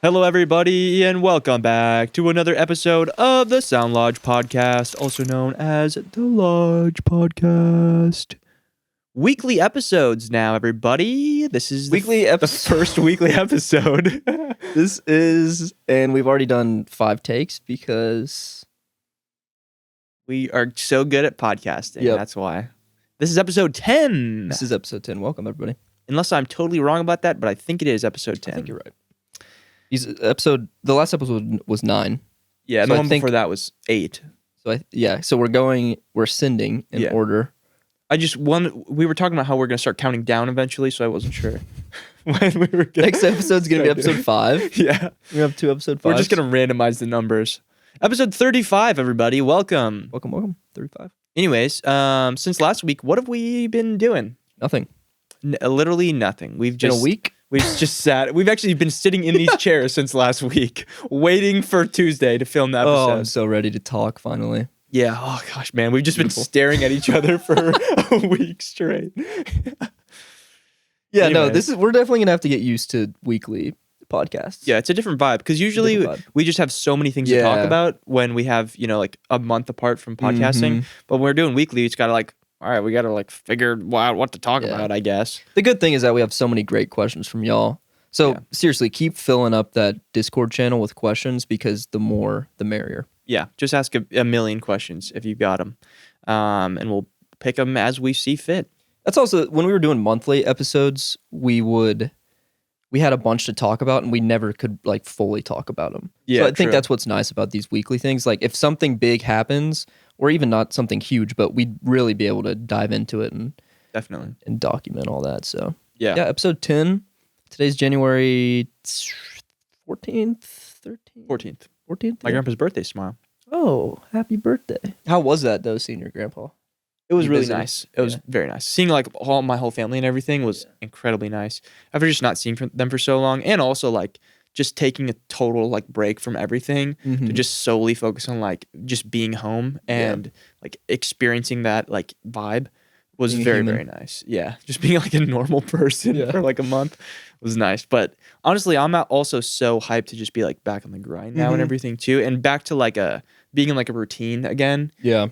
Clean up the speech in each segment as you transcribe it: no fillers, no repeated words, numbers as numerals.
Hello, everybody, and welcome back to another episode of the Sound Lodge Podcast, also known as the Lodge Podcast. Weekly episodes now, everybody. This is the first weekly episode. This is, and we've already done 5 takes because we are so good at podcasting. Yep. That's why. This is episode 10. This is episode 10. Welcome, everybody. Unless I'm totally wrong about that, but I think it is episode 10. I think you're right. The last episode was 9. Yeah, and So the I one think- before that was 8. So we're sending in order. We were talking about how we're going to start counting down eventually, so I wasn't sure when we were going Next episode's going to be episode 5. Yeah. We have 2 episode 5s. We're just going to randomize the numbers. Episode 35, everybody. Welcome. Welcome. 35. Anyways, since last week, what have we been doing? Nothing. Literally nothing. We've In just a week? We've just sat. We've actually been sitting in these chairs since last week, waiting for Tuesday to film the episode. Oh, I'm so ready to talk finally. Yeah. Oh gosh, man. We've just Beautiful. been staring at each other for a week straight. Yeah, Anyways. we're definitely going to have to get used to weekly podcasts. Yeah, it's a different vibe because usually Different vibe. we just have so many things to talk Yeah. about when we have, like a month apart from podcasting. Mhm. But when we're doing weekly, it's got to all right, we got to figure out what to talk Yeah. about, I guess. The good thing is that we have so many great questions from y'all. So Yeah. seriously, keep filling up that Discord channel with questions because the more, the merrier. Yeah, just ask a million questions if you've got them. And we'll pick them as we see fit. That's also, when we were doing monthly episodes, we had a bunch to talk about and we never could fully talk about them. Yeah, So I think true. that's what's nice about these weekly things. Like if something big happens, or even not something huge, but we'd really be able to dive into it and Definitely. document all that. So Yeah. yeah, episode 10. Today's January 14th, 13th? 14th. 14th? My grandpa's birthday's tomorrow. Oh, happy birthday. How was that though, seeing your grandpa? It was You really visited? nice. It was Yeah. very nice. Seeing my whole family and everything was incredibly nice. After just not seeing them for so long, and also just taking a total break from everything to Mhm. just solely focus on just being home and experiencing that vibe was Being a very, human. very nice. Yeah, just being a normal person Yeah. for a month was nice. But honestly, I'm also so hyped to just be back on the grind now and Mhm. everything too, and back to being in a routine again. Yeah.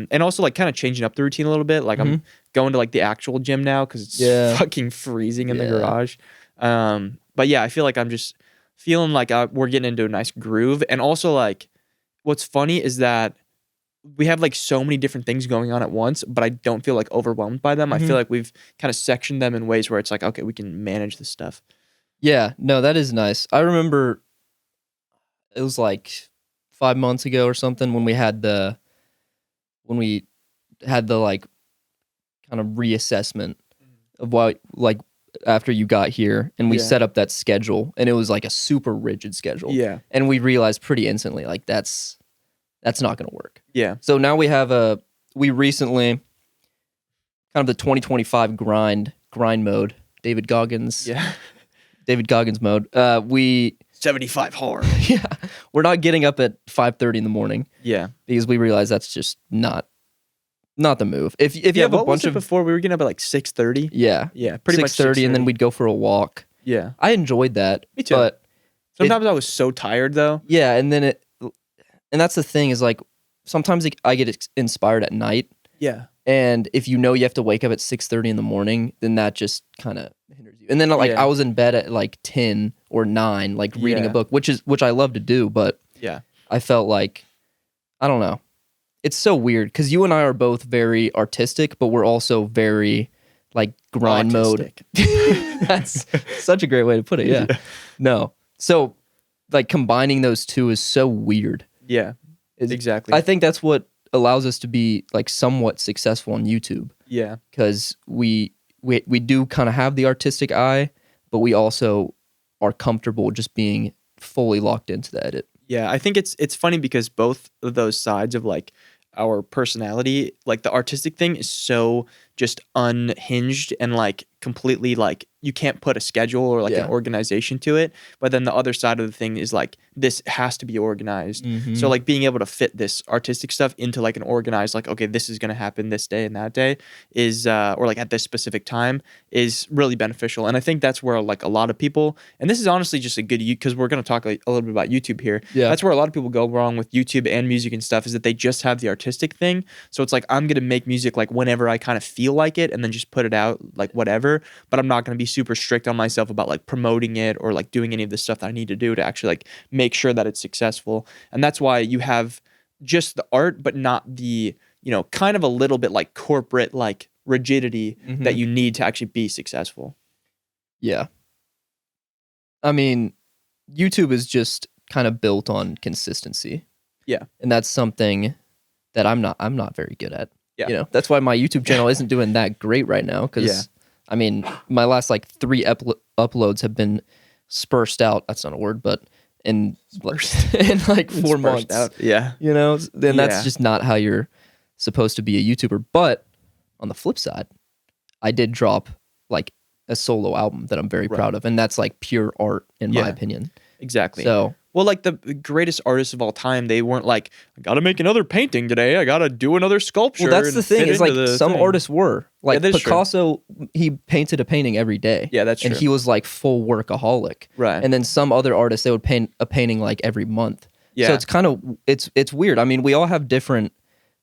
And also kind of changing up the routine a little bit. I'm going to the actual gym now because it's Yeah. fucking freezing in the Yeah. garage. But yeah, I feel I'm just feeling we're getting into a nice groove. And also what's funny is that we have so many different things going on at once, but I don't feel overwhelmed by them. I feel we've kind of sectioned them in ways where it's okay, we can manage this stuff. Yeah, no, that is nice. I remember it was 5 months ago or something when we had the kind of reassessment of what after you got here and we Yeah. set up that schedule and it was a super rigid schedule. Yeah. And we realized pretty instantly that's not going to work. Yeah. So now we recently kind of the 2025 grind mode, David Goggins Yeah. mode. We 75 hard. yeah, we're not getting up at 5:30 in the morning Yeah. because we realize that's just not the move. If you have a what was bunch it of before we were getting up at 6:30. yeah, Yeah. Pretty much 6:30 and then 6:30. we'd go for a walk. Yeah. I enjoyed that. Me too. But Sometimes I was so tired though. yeah, and that's the thing is sometimes I get inspired at night. Yeah. And if you have to wake up at 6:30 in the morning, then that just kind of hinders you. And then Yeah. I was in bed at 10 or 9, reading a Yeah. book, which I love to do, but Yeah. I felt I don't know. It's so weird because you and I are both very artistic, but we're also very grind mode. Autistic. That's such a great way to put it. Yeah. No. So combining those two is so weird. Yeah. It's- Exactly. I think that's what allows us to be somewhat successful on YouTube Yeah. because we do kind of have the artistic eye, but we also are comfortable just being fully locked into the edit. Yeah. I think it's funny because both of those sides of our personality, the artistic thing is so just unhinged and completely like you can't put a schedule or like an organization to it. But then the other side of the thing is like this has to be organized. So like being able to fit this artistic stuff into like an organized, like, okay, this is going to happen this day and that day is or like at this specific time is really beneficial. And I think that's where like a lot of people, and this is honestly just a good, because we're going to talk like a little bit about YouTube here. That's where a lot of people go wrong with YouTube and music and stuff, is that they just have the artistic thing. So it's like, I'm going to make music like whenever I kind of feel like it and then just put it out like whatever, but I'm not going to be super strict on myself about like promoting it or like doing any of the stuff that I need to do to actually like make sure that it's successful. And that's why you have just the art, but not the, you know, kind of a little bit like corporate like rigidity that you need to actually be successful. Yeah. I mean, YouTube is just kind of built on consistency. Yeah. And that's something that I'm not very good at. Yeah. You know, that's why my YouTube channel isn't doing that great right now, because I mean, my last like 3 uploads have been spursed out. That's not a word, but in like 4 months. Out. Yeah. You know, then that's just not how you're supposed to be a YouTuber. But on the flip side, I did drop like a solo album that I'm very proud of. And that's like pure art in my opinion. Exactly. So, well, like the greatest artists of all time, they weren't like, I gotta make another painting today. I gotta do another sculpture. Well, that's the thing. Is like some artists were like Picasso. He painted a painting every day. Yeah, that's true. And he was like full workaholic. Right. And then some other artists, they would paint a painting like every month. Yeah. So it's kind of it's weird. I mean, we all have different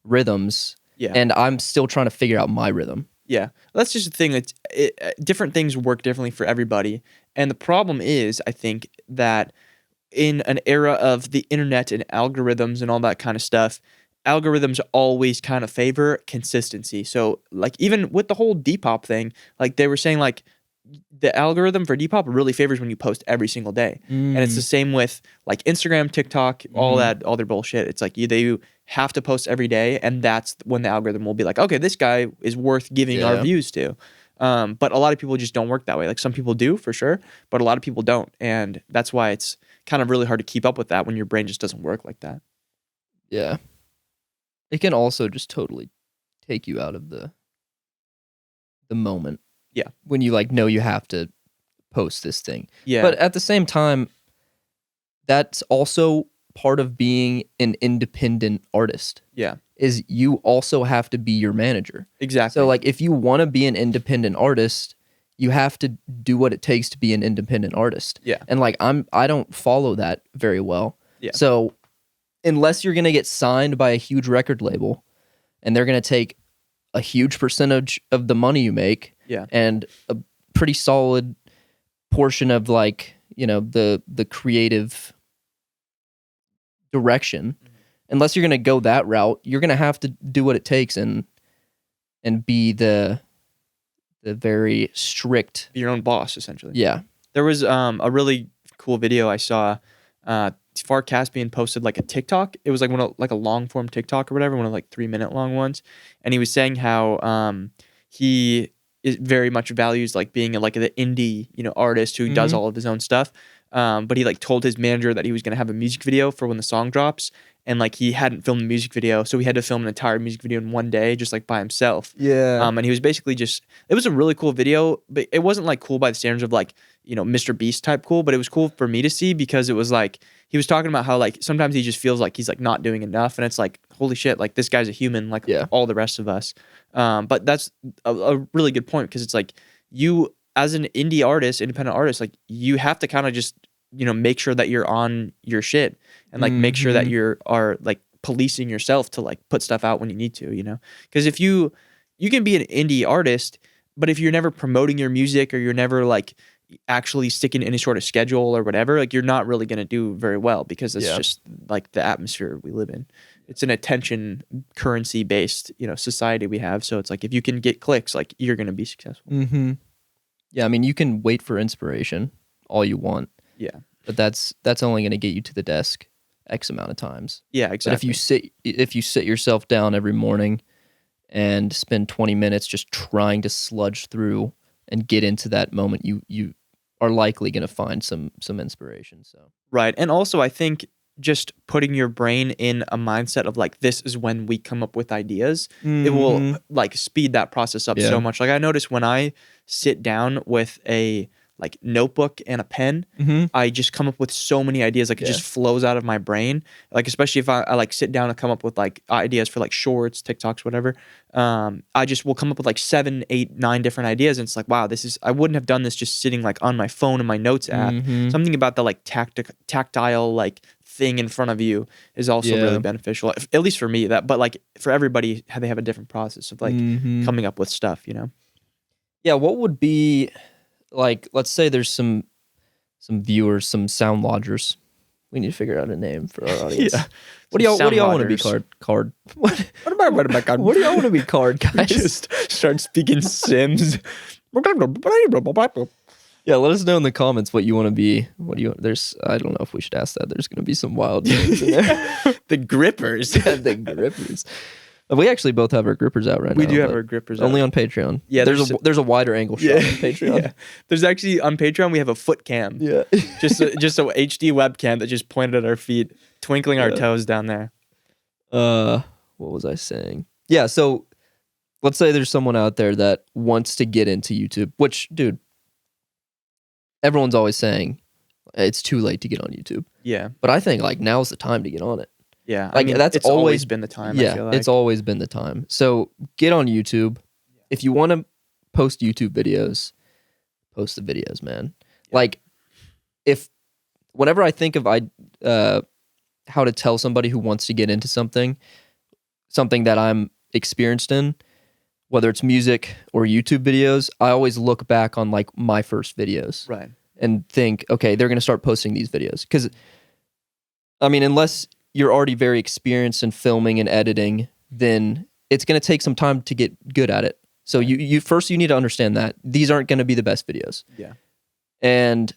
rhythms. Yeah. And I'm still trying to figure out my rhythm. Yeah, that's just the thing. Different things work differently for everybody. And the problem is, I think, that in an era of the internet and algorithms and all that kind of stuff, algorithms always kind of favor consistency. So, like, even with the whole Depop thing, like, they were saying, like, the algorithm for Depop really favors when you post every single day. And it's the same with, like, Instagram, TikTok, all their bullshit. It's like, they have to post every day, and that's when the algorithm will be like, okay, this guy is worth giving our views to. But a lot of people just don't work that way. Like, some people do, for sure, but a lot of people don't. And that's why it's kind of really hard to keep up with that when your brain just doesn't work like that. Yeah. It can also just totally take you out of the moment. Yeah. When you like know you have to post this thing. Yeah. But at the same time, that's also part of being an independent artist. Yeah. Is you also have to be your manager. Exactly. So like if you want to be an independent artist, you have to do what it takes to be an independent artist. Yeah. And like I don't follow that very well. Yeah. So unless you're going to get signed by a huge record label and they're going to take a huge percentage of the money you make, and a pretty solid portion of like, you know, the creative direction, unless you're going to go that route, you're going to have to do what it takes and be the very strict, be your own boss, essentially. Yeah. There was a really cool video I saw. Far Caspian posted like a TikTok. It was like like a long form TikTok or whatever, one of like 3-minute long ones. And he was saying how he is very much values like being like the indie, you know, artist who does all of his own stuff. But he like told his manager that he was going to have a music video for when the song drops, and like he hadn't filmed the music video, so he had to film an entire music video in one day, just like by himself. Yeah. And he was basically it was a really cool video, but it wasn't like cool by the standards of like, you know, Mr. Beast type cool, but it was cool for me to see because it was like he was talking about how like sometimes he just feels like he's like not doing enough, and it's like, holy shit, like this guy's a human like all the rest of us. But that's a really good point, because it's like you as an indie artist, independent artist, like you have to kind of just, you know, make sure that you're on your shit and like make sure that are like policing yourself to like put stuff out when you need to, you know, because if you can be an indie artist, but if you're never promoting your music or you're never like actually sticking to any sort of schedule or whatever, like you're not really going to do very well, because it's just like the atmosphere we live in. It's an attention currency based, you know, society we have. So it's like, if you can get clicks, like you're going to be successful. Yeah. I mean, you can wait for inspiration all you want. Yeah. But that's only going to get you to the desk X amount of times. Yeah, exactly. But if you sit yourself down every morning and spend 20 minutes just trying to sludge through and get into that moment, you are likely going to find some inspiration. So right. And also I think just putting your brain in a mindset of like, this is when we come up with ideas, it will like speed that process up so much. Like I notice when I sit down with a like notebook and a pen, I just come up with so many ideas. Like it just flows out of my brain. Like especially if I like sit down and come up with like ideas for like shorts, TikToks, whatever. I just will come up with like 7, 8, 9 different ideas, and it's like, wow, I wouldn't have done this just sitting like on my phone in my notes app. Something about the like tactile like thing in front of you is also really beneficial, at least for me. But like for everybody, they have a different process of like coming up with stuff, you know? Yeah. What would be like? Let's say there's some viewers, some sound lodgers. We need to figure out a name for our audience. What do y'all want to be card? What do y'all want to be card, guys? Just start speaking Sims. Yeah, let us know in the comments what you want to be. I don't know if we should ask that. There's going to be some wild names in there. The Grippers. The Grippers. We actually both have our grippers out right now. We do have our grippers only out. on Patreon. Yeah, there's a wider angle shot on Patreon. Yeah. There's actually on Patreon we have a foot cam. Yeah. just a HD webcam that just pointed at our feet, twinkling our toes down there. What was I saying? Yeah, so let's say there's someone out there that wants to get into YouTube, which, dude, everyone's always saying it's too late to get on YouTube. Yeah. But I think like now's the time to get on it. Yeah, like it's always been the time. Yeah, I feel like. It's always been the time. So get on YouTube. If you want to post YouTube videos, post the videos, man. Yeah. Like, whenever I think of how to tell somebody who wants to get into something that I'm experienced in, whether it's music or YouTube videos, I always look back on like my first videos, right, and think, okay, they're gonna start posting these videos because, I mean, unless you're already very experienced in filming and editing, then it's going to take some time to get good at it. So you first need to understand that these aren't going to be the best videos. Yeah. And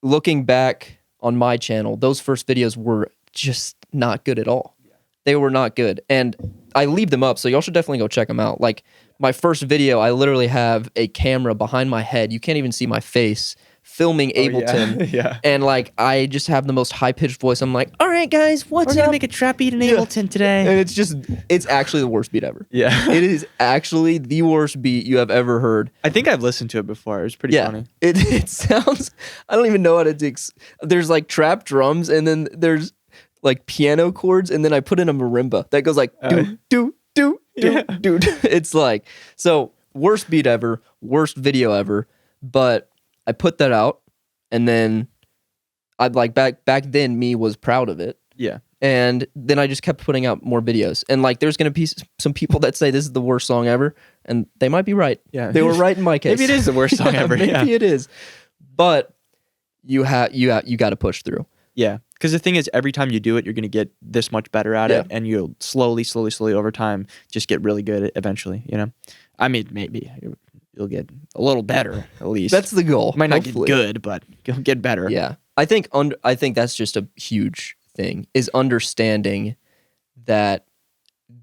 looking back on my channel, those first videos were just not good at all. Yeah. They were not good. And I leave them up, so y'all should definitely go check them out. Like my first video, I literally have a camera behind my head. You can't even see my face, filming Ableton. Yeah. And like I just have the most high-pitched voice. I'm like, all right guys, what's up? We're gonna make a trap beat in Ableton today. And it's actually the worst beat ever. Yeah. It is actually the worst beat you have ever heard. I think I've listened to it before. It was pretty funny. It sounds, I don't even know how to there's like trap drums, and then there's like piano chords, and then I put in a marimba that goes like do. It's like, so worst beat ever, worst video ever, but I put that out, and then I'd like back then me was proud of it. Yeah. And then I just kept putting out more videos. And like there's gonna be some people that say this is the worst song ever, and they might be right. Yeah. They were right in my case. Maybe it is the worst song ever. Maybe it is. But you gotta push through. Yeah. Because the thing is, every time you do it, you're gonna get this much better at it, and you'll slowly over time just get really good eventually, you know? I mean, maybe you'll get a little better, at least. That's the goal. Might not get good, but you'll get better. Yeah. I think that's just a huge thing, is understanding that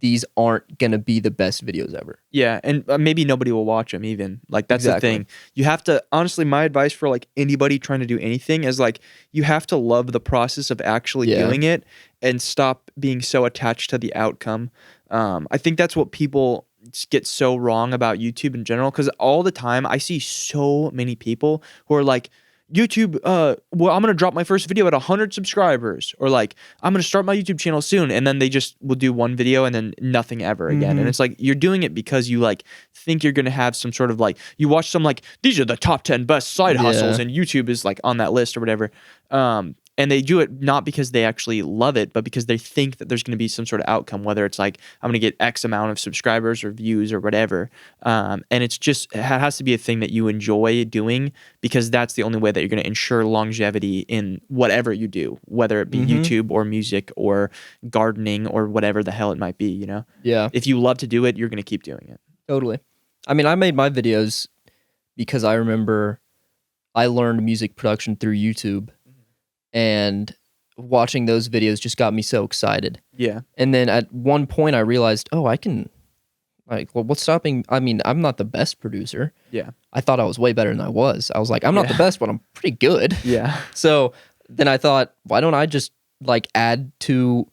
these aren't going to be the best videos ever. Yeah, and maybe nobody will watch them even. Like, that's the thing. You have to, honestly, my advice for like anybody trying to do anything is like, you have to love the process of actually doing it and stop being so attached to the outcome. I think that's what people get so wrong about YouTube in general, because all the time I see so many people who are like, YouTube, well, I'm going to drop my first video at 100 subscribers, or like, I'm going to start my YouTube channel soon. And then they just will do one video and then nothing ever again. And it's like, you're doing it because you like think you're going to have some sort of like, you watch some like, these are the top 10 best side hustles, and YouTube is like on that list or whatever. And they do it not because they actually love it, but because they think that there's going to be some sort of outcome, whether it's like, I'm going to get X amount of subscribers or views or whatever. And it's just, it has to be a thing that you enjoy doing, because that's the only way that you're going to ensure longevity in whatever you do, whether it be YouTube or music or gardening or whatever the hell it might be, you know? Yeah. If you love to do it, you're going to keep doing it. Totally. I mean, I made my videos because I remember I learned music production through YouTube. And watching those videos just got me so excited. Yeah. And then at one point I realized, I can, like, well, what's stopping? I mean, I'm not the best producer. Yeah. I thought I was way better than I was. I was like, I'm not the best, but I'm pretty good. Yeah. So then I thought, why don't I just like add to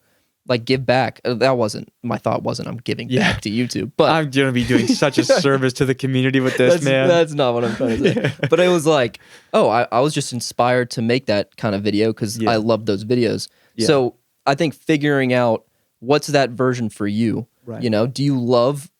like give back. That wasn't my thought. Wasn't I'm giving back to YouTube, but I'm gonna be doing such a service to the community with this, man. That's not what I'm trying to say. But it was like, oh, I was just inspired to make that kind of video because I love those videos. So I think figuring out what's that version for you. Right. You know, do you love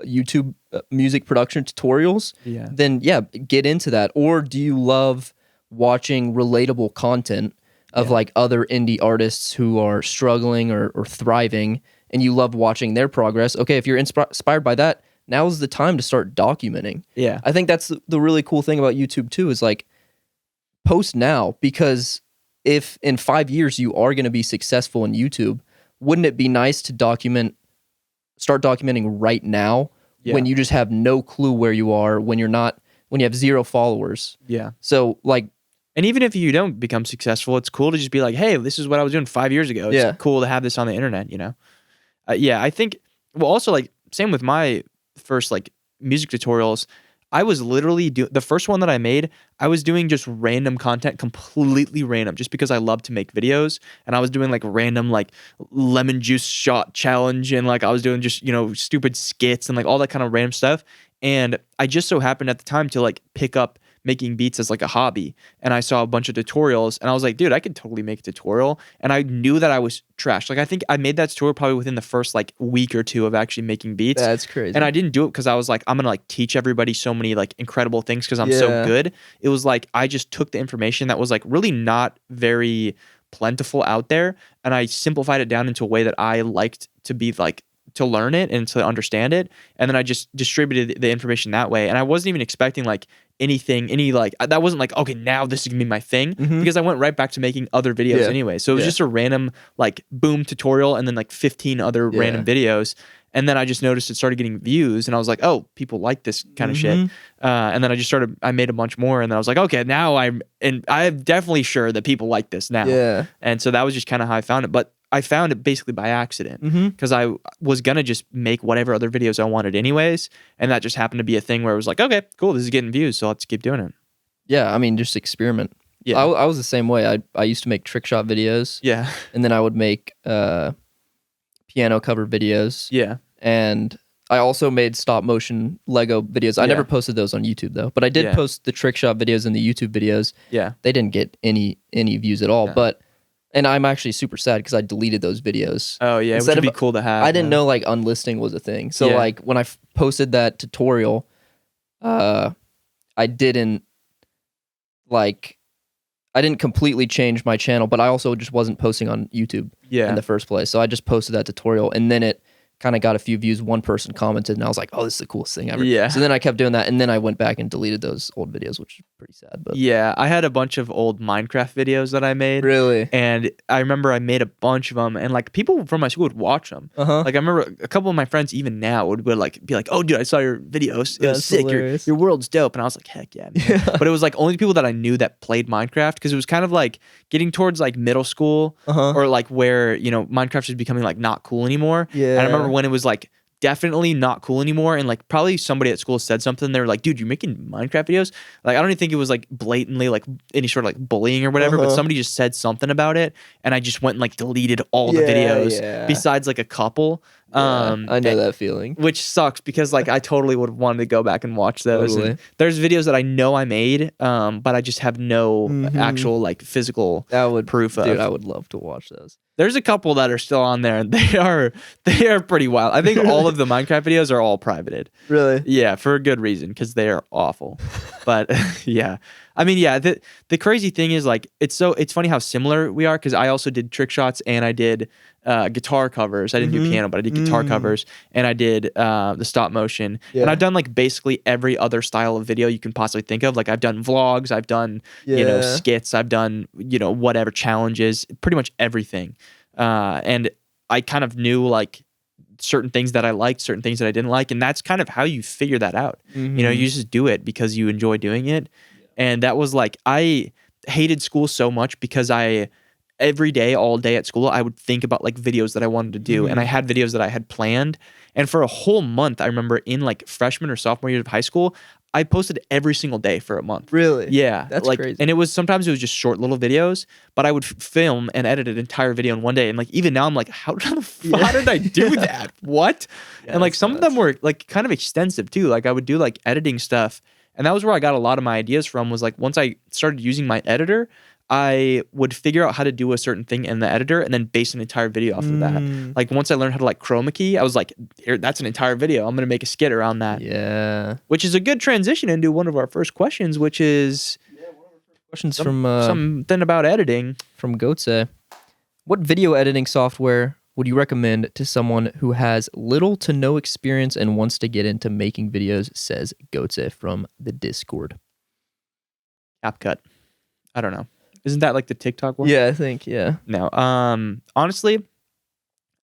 YouTube music production tutorials? Yeah. Then get into that. Or do you love watching relatable content of like other indie artists who are struggling or thriving, and you love watching their progress? Okay, if you're inspired by that, now's the time to start documenting. Yeah. I think that's the really cool thing about YouTube too, is like post now, because if in 5 years you are going to be successful in YouTube, wouldn't it be nice to start documenting right now when you just have no clue where you are, when you have 0 followers? Yeah. So like, and even if you don't become successful, it's cool to just be like, hey, this is what I was doing 5 years ago. It's cool to have this on the internet, you know? I think, well, also like, same with my first like music tutorials, I was literally the first one that I made, I was doing just random content, completely random, just because I love to make videos. And I was doing like random like lemon juice shot challenge, and like I was doing just, you know, stupid skits and like all that kind of random stuff. And I just so happened at the time to like pick up making beats as like a hobby, and I saw a bunch of tutorials, and I was like, dude, I could totally make a tutorial. And I knew that I was trash. Like I think I made that tutorial probably within the first like week or two of actually making beats. That's crazy. And I didn't do it because I was like, I'm gonna like teach everybody so many like incredible things because I'm so good. It was like I just took the information that was like really not very plentiful out there, and I simplified it down into a way that I liked to be like to learn it and to understand it. And then I just distributed the information that way. And I wasn't even expecting like any like, that wasn't like, okay, now this is gonna be my thing, because I went right back to making other videos anyway. So it was just a random like boom tutorial and then like 15 other random videos. And then I just noticed it started getting views, and I was like, oh, people like this kind of shit. And then I made a bunch more, and then I was like, okay, now I'm definitely sure that people like this now. Yeah. And so that was just kind of how I found it. But I found it basically by accident, because I was going to just make whatever other videos I wanted anyways. And that just happened to be a thing where it was like, okay, cool, this is getting views, so let's keep doing it. Yeah, I mean, just experiment. Yeah. I was the same way. I used to make trick shot videos. Yeah. And then I would make piano cover videos. Yeah. And I also made stop motion Lego videos. I never posted those on YouTube though, but I did post the trick shot videos in the YouTube videos. Yeah. They didn't get any views at all, and I'm actually super sad because I deleted those videos. Oh yeah, which would be cool to have. I didn't know like unlisting was a thing. So like when I posted that tutorial, I didn't completely change my channel, but I also just wasn't posting on YouTube in the first place. So I just posted that tutorial, and then it kind of got a few views. One person commented, and I was like, oh, this is the coolest thing ever. Yeah. So then I kept doing that, and then I went back and deleted those old videos, which is pretty sad. But yeah, I had a bunch of old Minecraft videos that I made. Really? And I remember I made a bunch of them, and like people from my school would watch them. Like I remember a couple of my friends even now would like be like, oh dude, I saw your videos. It was sick. Your world's dope. And I was like, heck yeah, man. But it was like only people that I knew that played Minecraft, because it was kind of like getting towards like middle school, or like where, you know, Minecraft was becoming like not cool anymore. Yeah. And I remember when it was like definitely not cool anymore, and like probably somebody at school said something, they were like, dude, you're making Minecraft videos? Like I don't even think it was like blatantly like any sort of like bullying or whatever, but somebody just said something about it, and I just went and like deleted all the videos besides like a couple. I know that feeling, which sucks because like I totally would have wanted to go back and watch those. Totally. And there's videos that I know I made, but I just have no actual like physical proof of. Dude, I would love to watch those. There's a couple that are still on there, and they are pretty wild. I think all of the Minecraft videos are all privated. Really? Yeah, for a good reason, because they are awful. But yeah, I mean, yeah. The crazy thing is like it's funny how similar we are, because I also did trick shots, and I did guitar covers. I didn't do piano, but I did guitar covers, and I did the stop motion. Yeah. And I've done like basically every other style of video you can possibly think of. Like I've done vlogs, I've done you know, skits, I've done, you know, whatever, challenges, pretty much everything. And I kind of knew like certain things that I liked, certain things that I didn't like, and that's kind of how you figure that out. You know, you just do it because you enjoy doing it. And that was like, I hated school so much because every day, all day at school, I would think about like videos that I wanted to do. And I had videos that I had planned. And for a whole month, I remember in like freshman or sophomore year of high school, I posted every single day for a month. Really? Yeah. That's crazy. And sometimes it was just short little videos, but I would film and edit an entire video in one day. And like, even now I'm like, how did I do that? What? Yeah, and like some of them were like kind of extensive too. Like I would do like editing stuff. And that was where I got a lot of my ideas from, was like once I started using my editor, I would figure out how to do a certain thing in the editor and then base an entire video off of that. Like once I learned how to like chroma key, I was like, here, that's an entire video. I'm going to make a skit around that. Yeah. Which is a good transition into one of our first questions, which is questions from something about editing. From Götze. What video editing software would you recommend to someone who has little to no experience and wants to get into making videos, says Götze from the Discord? CapCut. I don't know. Isn't that like the TikTok one? Yeah, I think, yeah. No. Honestly,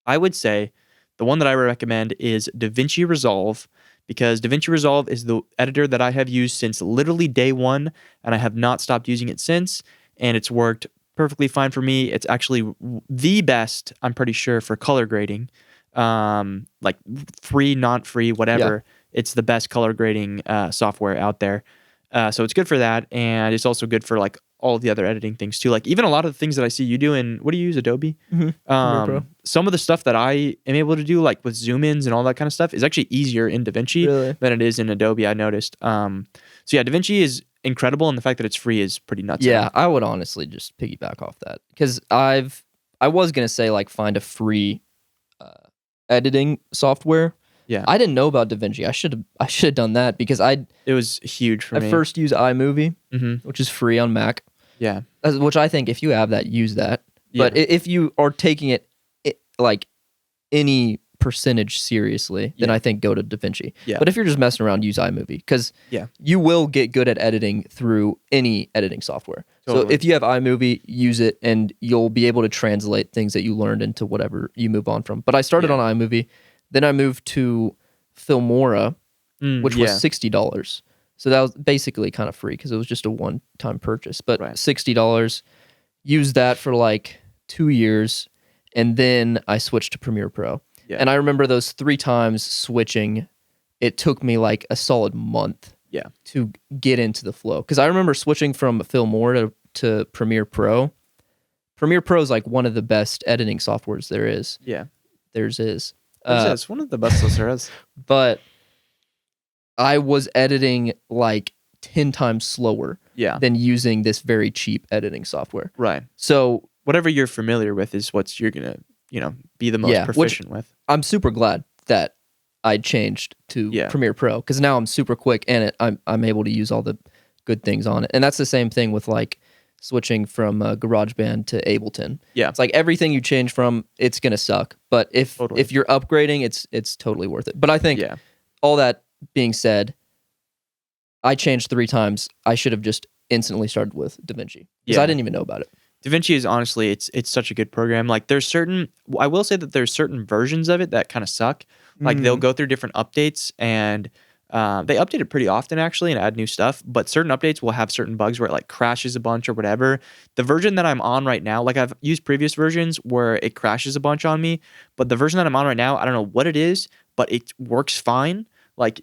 I would say the one that I recommend is DaVinci Resolve, because DaVinci Resolve is the editor that I have used since literally day one, and I have not stopped using it since, and it's worked perfectly fine for me. It's actually the best, I'm pretty sure, for color grading. Like free, not free, whatever. Yeah. It's the best color grading software out there. So it's good for that, and it's also good for like all the other editing things too. Like even a lot of the things that I see you do in, what do you use, Adobe? Some of the stuff that I am able to do, like with zoom ins and all that kind of stuff, is actually easier in DaVinci than it is in Adobe, I noticed. So yeah, DaVinci is incredible, and the fact that it's free is pretty nuts. Yeah, I would honestly just piggyback off that, because I was gonna say like find a free editing software. Yeah, I didn't know about DaVinci. I should have done that, because it was huge for me. I first use iMovie, which is free on Mac. Yeah, which I think if you have that, use that. Yeah. But if you are taking it like any percentage seriously, then I think go to DaVinci. Yeah. But if you're just messing around, use iMovie, because you will get good at editing through any editing software. Totally. So if you have iMovie, use it, and you'll be able to translate things that you learned into whatever you move on from. But I started on iMovie, then I moved to Filmora, which was $60. So that was basically kind of free, because it was just a one-time purchase. But $60, used that for like 2 years, and then I switched to Premiere Pro. Yeah. And I remember those 3 times switching, it took me like a solid month to get into the flow. Because I remember switching from Filmora to Premiere Pro. Premiere Pro is like one of the best editing softwares there is. Yeah. Theirs is. It's one of the best there is. But I was editing like 10 times slower than using this very cheap editing software. Right. So whatever you're familiar with is what you're going to, be the most proficient with. I'm super glad that I changed to Premiere Pro, because now I'm super quick, and I'm able to use all the good things on it. And that's the same thing with like switching from GarageBand to Ableton. Yeah. It's like everything you change from, it's going to suck. But if you're upgrading, it's totally worth it. But I think all that being said, I changed 3 times. I should have just instantly started with DaVinci, because I didn't even know about it. DaVinci is honestly, it's such a good program. Like I will say that there's certain versions of it that kind of suck. Like they'll go through different updates, and they update it pretty often actually and add new stuff. But certain updates will have certain bugs where it like crashes a bunch or whatever. The version that I'm on right now, like I've used previous versions where it crashes a bunch on me, but the version that I'm on right now, I don't know what it is, but it works fine. Like,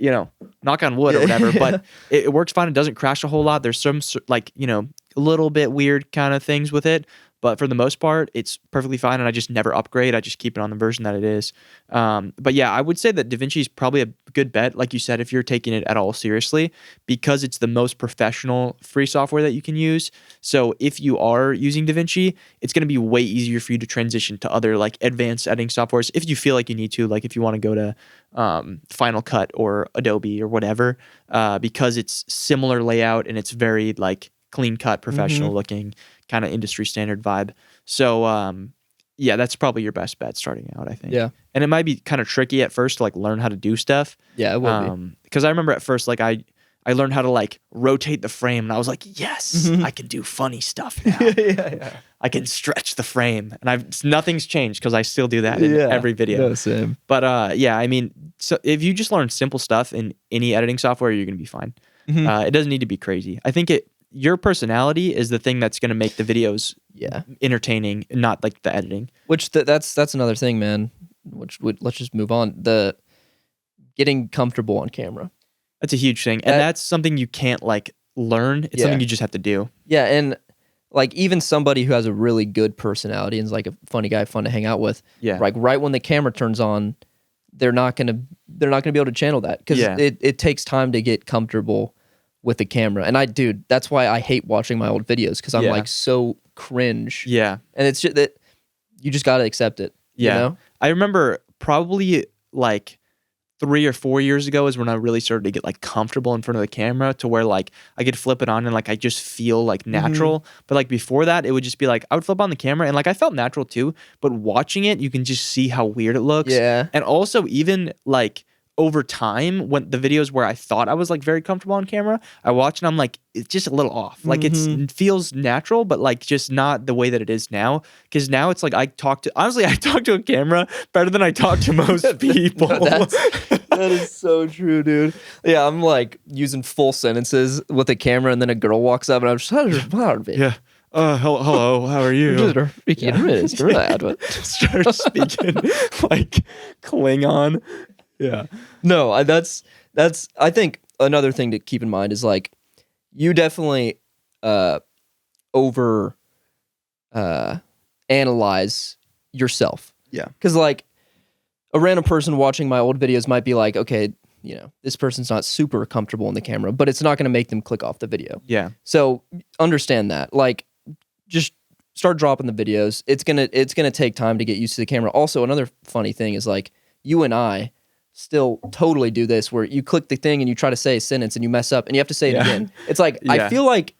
knock on wood or whatever, but it works fine. It doesn't crash a whole lot. There's some like, a little bit weird kind of things with it, but for the most part, it's perfectly fine. And I just never upgrade. I just keep it on the version that it is. But yeah, I would say that DaVinci is probably a good bet, like you said, if you're taking it at all seriously, because it's the most professional free software that you can use. So if you are using DaVinci, it's going to be way easier for you to transition to other like advanced editing softwares if you feel like you need to, like if you want to go to Final Cut or Adobe or whatever, because it's similar layout and it's very like clean cut, professional looking, kind of industry standard vibe. So yeah, that's probably your best bet starting out, I think. Yeah. And it might be kind of tricky at first to like learn how to do stuff. Yeah, it will be. Because I remember at first, like I learned how to like rotate the frame, and I was like, yes, I can do funny stuff now. I can stretch the frame, and nothing's changed because I still do that in every video. No, same. But yeah, I mean, so if you just learn simple stuff in any editing software, you're gonna be fine. It doesn't need to be crazy. I think your personality is the thing that's going to make the videos entertaining, not like the editing. Which that's another thing, man. Let's just move on. The getting comfortable on camera. That's a huge thing. And that's something you can't like learn. It's something you just have to do. Yeah, and like even somebody who has a really good personality and is like a funny guy, fun to hang out with. Yeah. Like right when the camera turns on, they're not gonna be able to channel that because it takes time to get comfortable with the camera. And dude, that's why I hate watching my old videos because I'm like so cringe. Yeah. And it's just that you just gotta accept it. Yeah. You know? I remember probably like 3 or 4 years ago is when I really started to get like comfortable in front of the camera to where like I could flip it on and like I just feel like natural. But like before that, it would just be like I would flip on the camera and like I felt natural too. But watching it, you can just see how weird it looks. Yeah. And also even like over time, when the videos where I thought I was like very comfortable on camera, I watch and I'm like, it's just a little off. Like it feels natural, but like just not the way that it is now. Because now it's like I talk to a camera better than I talk to most people. That is so true, dude. Yeah, I'm like using full sentences with a camera, and then a girl walks up, and I'm just yeah. Hello, how are you? Start speaking like Klingon. Yeah. No, that's I think another thing to keep in mind is like you definitely over analyze yourself. Yeah. Cuz like a random person watching my old videos might be like, okay, you know, this person's not super comfortable in the camera, but it's not going to make them click off the video. Yeah. So understand that. Like just start dropping the videos. It's going to take time to get used to the camera. Also, another funny thing is like you and I still totally do this where you click the thing and you try to say a sentence and you mess up and you have to say it again. It's like, I feel like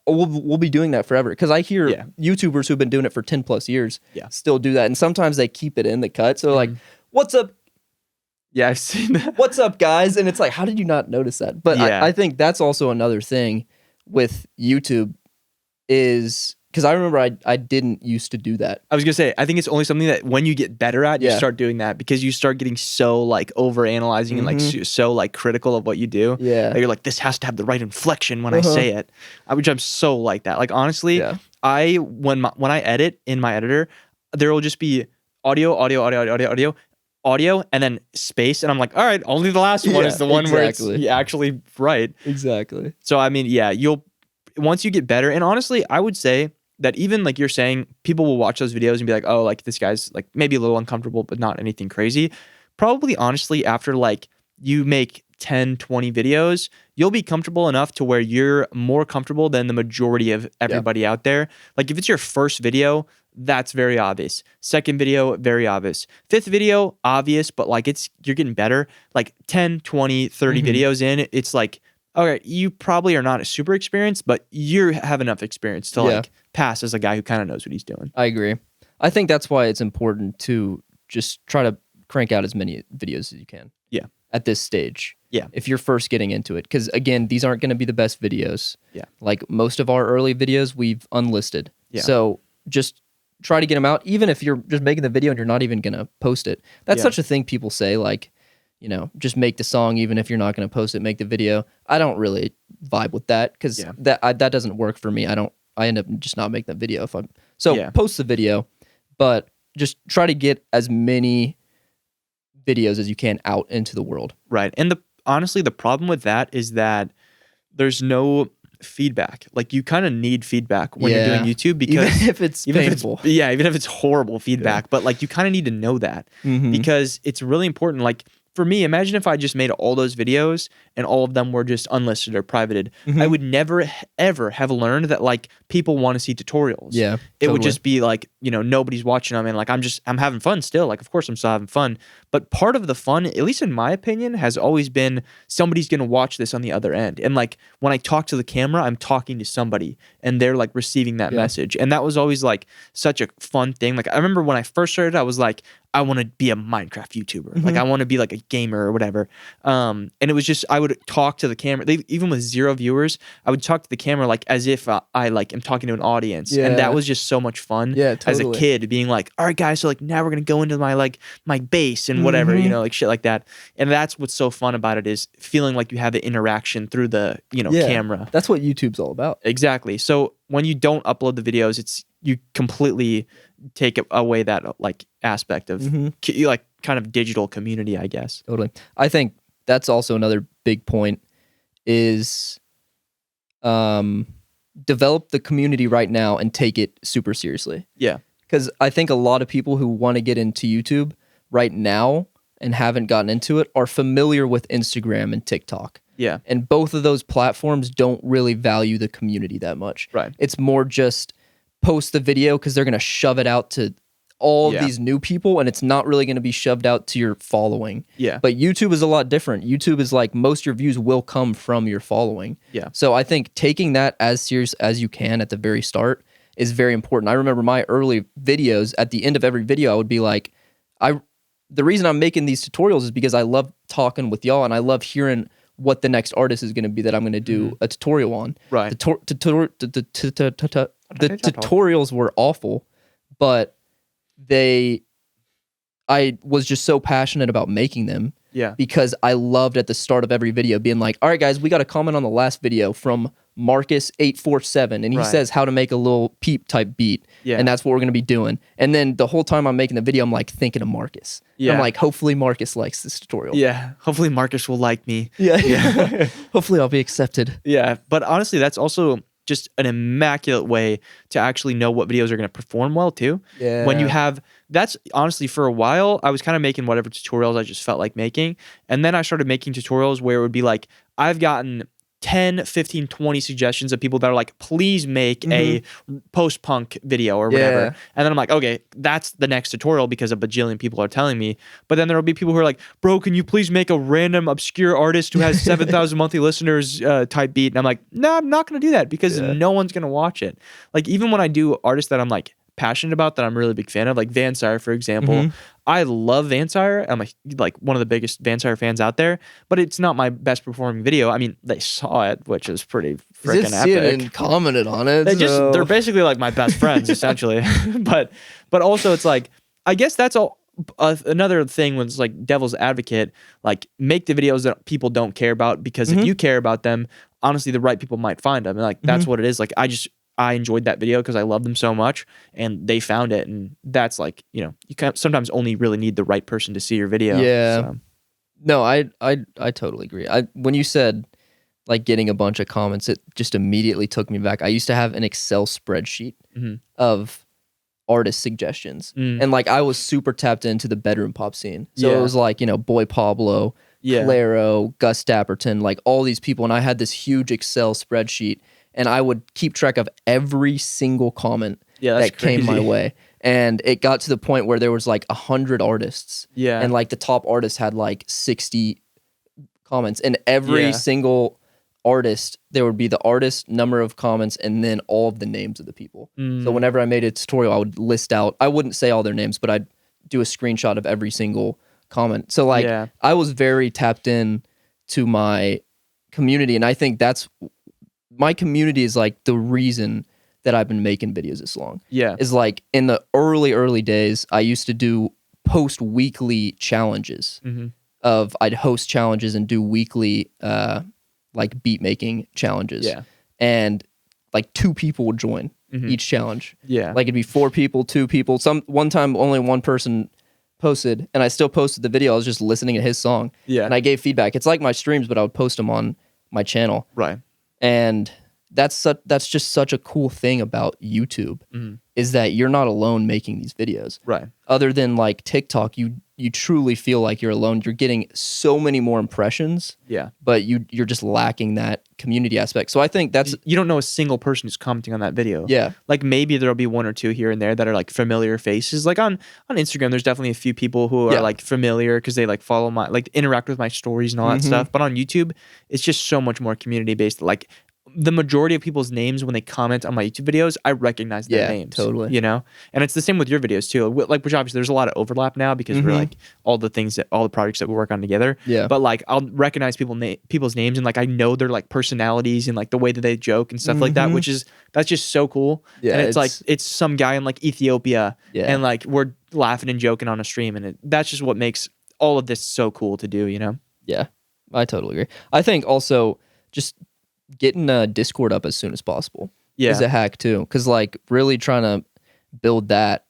we'll be doing that forever because I hear YouTubers who've been doing it for 10 plus years still do that. And sometimes they keep it in the cut. So like, what's up? Yeah, I've seen that. What's up, guys? And it's like, how did you not notice that? But I think that's also another thing with YouTube is because I remember I didn't used to do that. I was gonna say, I think it's only something that when you get better at, you start doing that because you start getting so like over analyzing and like so like critical of what you do. Yeah, that you're like, this has to have the right inflection when I say it. Which I'm so like that. Like honestly, when I edit in my editor, there will just be audio, and then space, and I'm like, all right, only the last one is the one where it's actually right. Exactly. So I mean, once you get better, and honestly, I would say that even like you're saying, people will watch those videos and be like, oh, like this guy's like maybe a little uncomfortable, but not anything crazy. Probably honestly, after like you make 10, 20 videos, you'll be comfortable enough to where you're more comfortable than the majority of everybody out there. Like if it's your first video, that's very obvious. Second video, very obvious. Fifth video, obvious, but like you're getting better. Like 10, 20, 30 videos in, it's like, okay, you probably are not super experienced, but you have enough experience to like pass as a guy who kind of knows what he's doing. I agree. I think that's why it's important to just try to crank out as many videos as you can. Yeah. At this stage. Yeah. If you're first getting into it. Because again, these aren't going to be the best videos. Yeah. Like most of our early videos, we've unlisted. Yeah. So just try to get them out. Even if you're just making the video and you're not even going to post it. That's such a thing people say, like, you know, just make the song even if you're not going to post it, make the video. I don't really vibe with that because that doesn't work for me. I end up just not making the video if I'm post the video, but just try to get as many videos as you can out into the world. Right. And honestly, the problem with that is that there's no feedback. Like you kind of need feedback when you're doing YouTube because even if it's painful. Even if it's horrible feedback, but like you kind of need to know that because it's really important. Like for me, imagine if I just made all those videos and all of them were just unlisted or privated. I would never, ever have learned that like people want to see tutorials. Yeah, it would just be like, you know, nobody's watching them and like I'm having fun still. Like, of course I'm still having fun. But part of the fun, at least in my opinion, has always been somebody's going to watch this on the other end. And like when I talk to the camera, I'm talking to somebody and they're like receiving that message. And that was always like such a fun thing. Like I remember when I first started, I was like, I want to be a Minecraft YouTuber. Like I want to be like a gamer or whatever. And it was just, I would talk to the camera, even with 0 viewers, I would talk to the camera like as if I like am talking to an audience. And that was just so much fun as a kid being like, all right guys, so like now we're going to go into my base and whatever, you know, like shit like that. And that's what's so fun about it is feeling like you have the interaction through the, you know, camera. That's what YouTube's all about. Exactly. So when you don't upload the videos, you completely take away that like aspect of like kind of digital community, I guess. Totally. I think that's also another big point is develop the community right now and take it super seriously. Yeah. Because I think a lot of people who want to get into YouTube right now and haven't gotten into it are familiar with Instagram and TikTok. Yeah. And both of those platforms don't really value the community that much. Right. It's more just post the video because they're going to shove it out to all of these new people, and it's not really going to be shoved out to your following. Yeah. But YouTube is a lot different. YouTube is like most of your views will come from your following. Yeah. So I think taking that as serious as you can at the very start is very important. I remember my early videos, at the end of every video, I would be like, the reason I'm making these tutorials is because I love talking with y'all and I love hearing what the next artist is going to be that I'm going to do a tutorial on. Right. The tutorials were awful, but I was just so passionate about making them. Yeah. Because I loved at the start of every video being like, all right, guys, we got a comment on the last video from Marcus847, and he says how to make a little peep type beat. Yeah. And that's what we're going to be doing. And then the whole time I'm making the video, I'm like thinking of Marcus. Yeah. I'm like, hopefully Marcus likes this tutorial. Yeah. Hopefully Marcus will like me. Yeah. Yeah. Hopefully I'll be accepted. Yeah. But honestly, that's also just an immaculate way to actually know what videos are going to perform well too. Yeah. When you have, that's honestly for a while, I was kind of making whatever tutorials I just felt like making. And then I started making tutorials where it would be like, I've gotten 10, 15, 20 suggestions of people that are like, please make a post-punk video or whatever. And then I'm like, okay, that's the next tutorial because a bajillion people are telling me. But then there'll be people who are like, bro, can you please make a random obscure artist who has 7,000 monthly listeners type beat? And I'm like, no, I'm not going to do that because no one's going to watch it. Like even when I do artists that I'm like passionate about, that I'm really a big fan of, like Vansire, for example. I love Vansire. I'm like one of the biggest Vansire fans out there, but it's not my best performing video. I mean, they saw it, which is pretty freaking epic. And commented on it. They're basically like my best friends, essentially. but also it's like, I guess that's all. Another thing was like devil's advocate, like make the videos that people don't care about, because if you care about them, honestly, the right people might find them. And like, that's what it is. Like, I enjoyed that video because I love them so much and they found it. And that's like, you know, you can sometimes only really need the right person to see your video. Yeah. So. No, I totally agree. When you said like getting a bunch of comments, it just immediately took me back. I used to have an Excel spreadsheet of artist suggestions. And like I was super tapped into the bedroom pop scene. So it was like, you know, Boy Pablo, Claro, Gus Dapperton, like all these people. And I had this huge Excel spreadsheet. And I would keep track of every single comment that came my way. And it got to the point where there was like 100 artists. Yeah. And like the top artist had like 60 comments. And every single artist, there would be the artist, number of comments, and then all of the names of the people. So whenever I made a tutorial, I would list out, I wouldn't say all their names, but I'd do a screenshot of every single comment. So like I was very tapped in to my community. And I think my community is like the reason that I've been making videos this long. Yeah. Is like in the early days, I used to do post weekly challenges I'd host challenges and do weekly like beat making challenges. Yeah. And like 2 people would join each challenge. Yeah. Like it'd be 4 people, 2 people. One time only 1 person posted and I still posted the video. I was just listening to his song. Yeah. And I gave feedback. It's like my streams, but I would post them on my channel. Right. And that's just such a cool thing about YouTube is that you're not alone making these videos. Right. Other than like TikTok, you truly feel like you're alone. You're getting so many more impressions. Yeah. But you're just lacking that community aspect. So I think you don't know a single person who's commenting on that video. Yeah. Like maybe there'll be 1 or 2 here and there that are like familiar faces. Like on Instagram, there's definitely a few people who are like familiar because they like follow my, like interact with my stories and all that stuff. But on YouTube, it's just so much more community based. Like the majority of people's names when they comment on my YouTube videos, I recognize their names. Totally. You know? And it's the same with your videos too. Like, which obviously there's a lot of overlap now because we're like all the projects that we work on together. Yeah. But like I'll recognize people's names and like I know their like personalities and like the way that they joke and stuff like that, that's just so cool. Yeah. And it's like it's some guy in like Ethiopia and like we're laughing and joking on a stream and that's just what makes all of this so cool to do, you know? Yeah. I totally agree. I think also just getting Discord up as soon as possible is a hack too. Because like really trying to build that,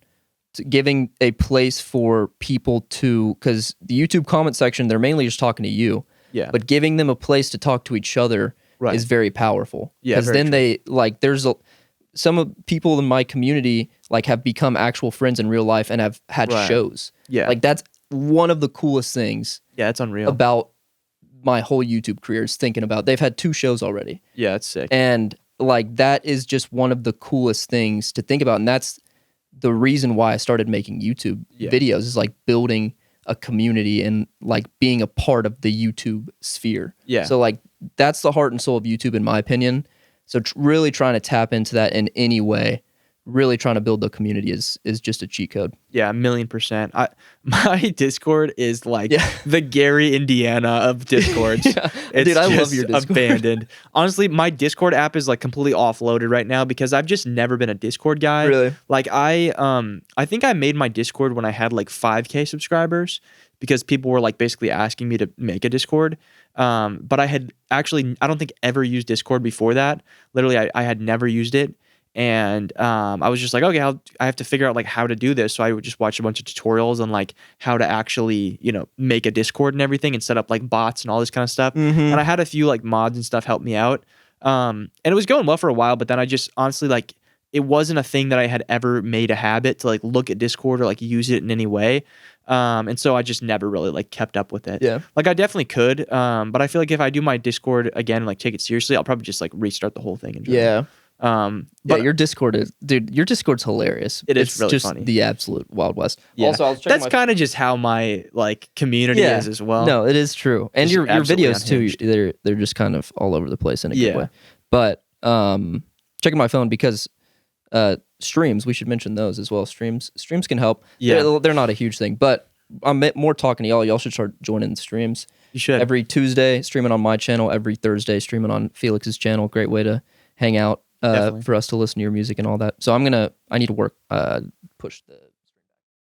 giving a place for people to, because the YouTube comment section, they're mainly just talking to you. Yeah. But giving them a place to talk to each other is very powerful. Yeah. Because then they like there's some of people in my community like have become actual friends in real life and have had shows. Yeah. Like that's one of the coolest things. Yeah, it's unreal. About my whole YouTube career is thinking about they've had 2 shows already. Yeah, it's sick. And like that is just one of the coolest things to think about. And that's the reason why I started making YouTube videos is like building a community and like being a part of the YouTube sphere. Yeah. So like that's the heart and soul of YouTube in my opinion. So really trying to tap into that in any way, really trying to build the community is just a cheat code. Yeah, 1,000,000%. My Discord is like the Gary, Indiana of Discords. Dude, I love your Discord. Abandoned. Honestly, my Discord app is like completely offloaded right now because I've just never been a Discord guy. Really? Like I think I made my Discord when I had like 5K subscribers because people were like basically asking me to make a Discord. But I had actually, I don't think ever used Discord before that. Literally, I had never used it. And I was just like, okay, I have to figure out like how to do this. So I would just watch a bunch of tutorials on like how to actually, make a Discord and everything and set up like bots and all this kind of stuff. And I had a few like mods and stuff help me out. And it was going well for a while, but then I just honestly like it wasn't a thing that I had ever made a habit to like look at Discord or like use it in any way. And so I just never really like kept up with it. Yeah. Like I definitely could. But I feel like if I do my Discord again and like take it seriously, I'll probably just like restart the whole thing. And but your Discord your Discord's hilarious. It's really just funny. The absolute Wild West. Yeah. Also, I was that's kind of just how my like community is as well. No, it is true. And your videos unhinged. too, they're just kind of all over the place in a good way. But checking my phone because streams, we should mention those as well. Streams can help. Yeah. They're not a huge thing, but I'm more talking to y'all. Y'all should start joining the streams. You should. Every Tuesday streaming on my channel, every Thursday streaming on Felix's channel. Great way to hang out. For us to listen to your music and all that. So I need to work, push the... I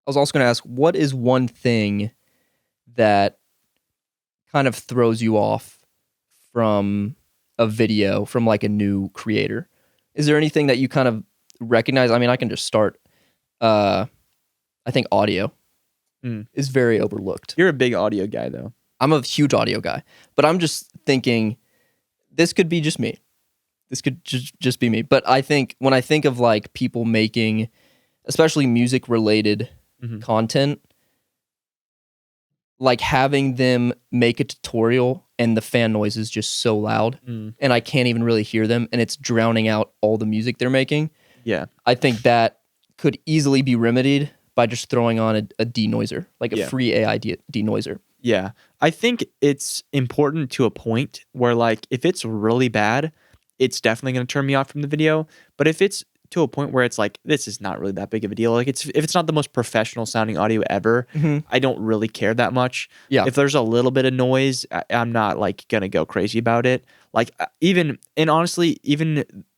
was also going to ask, what is one thing that kind of throws you off from a video, from like a new creator? Is there anything that you kind of recognize? I mean, I can just start. I think audio is very overlooked. You're a big audio guy though. I'm a huge audio guy, but I'm just thinking this could be just me. This could just be me. But I think when I think of like people making, especially music related content, like having them make a tutorial and the fan noise is just so loud and I can't even really hear them and it's drowning out all the music they're making. Yeah. I think that could easily be remedied by just throwing on a denoiser, like a free AI denoiser. Yeah. I think it's important to a point where like if it's really bad, it's definitely going to turn me off from the video. But if it's to a point where it's like, this is not really that big of a deal. Like if it's not the most professional sounding audio ever, I don't really care that much. Yeah. If there's a little bit of noise, I'm not like going to go crazy about it. Like honestly,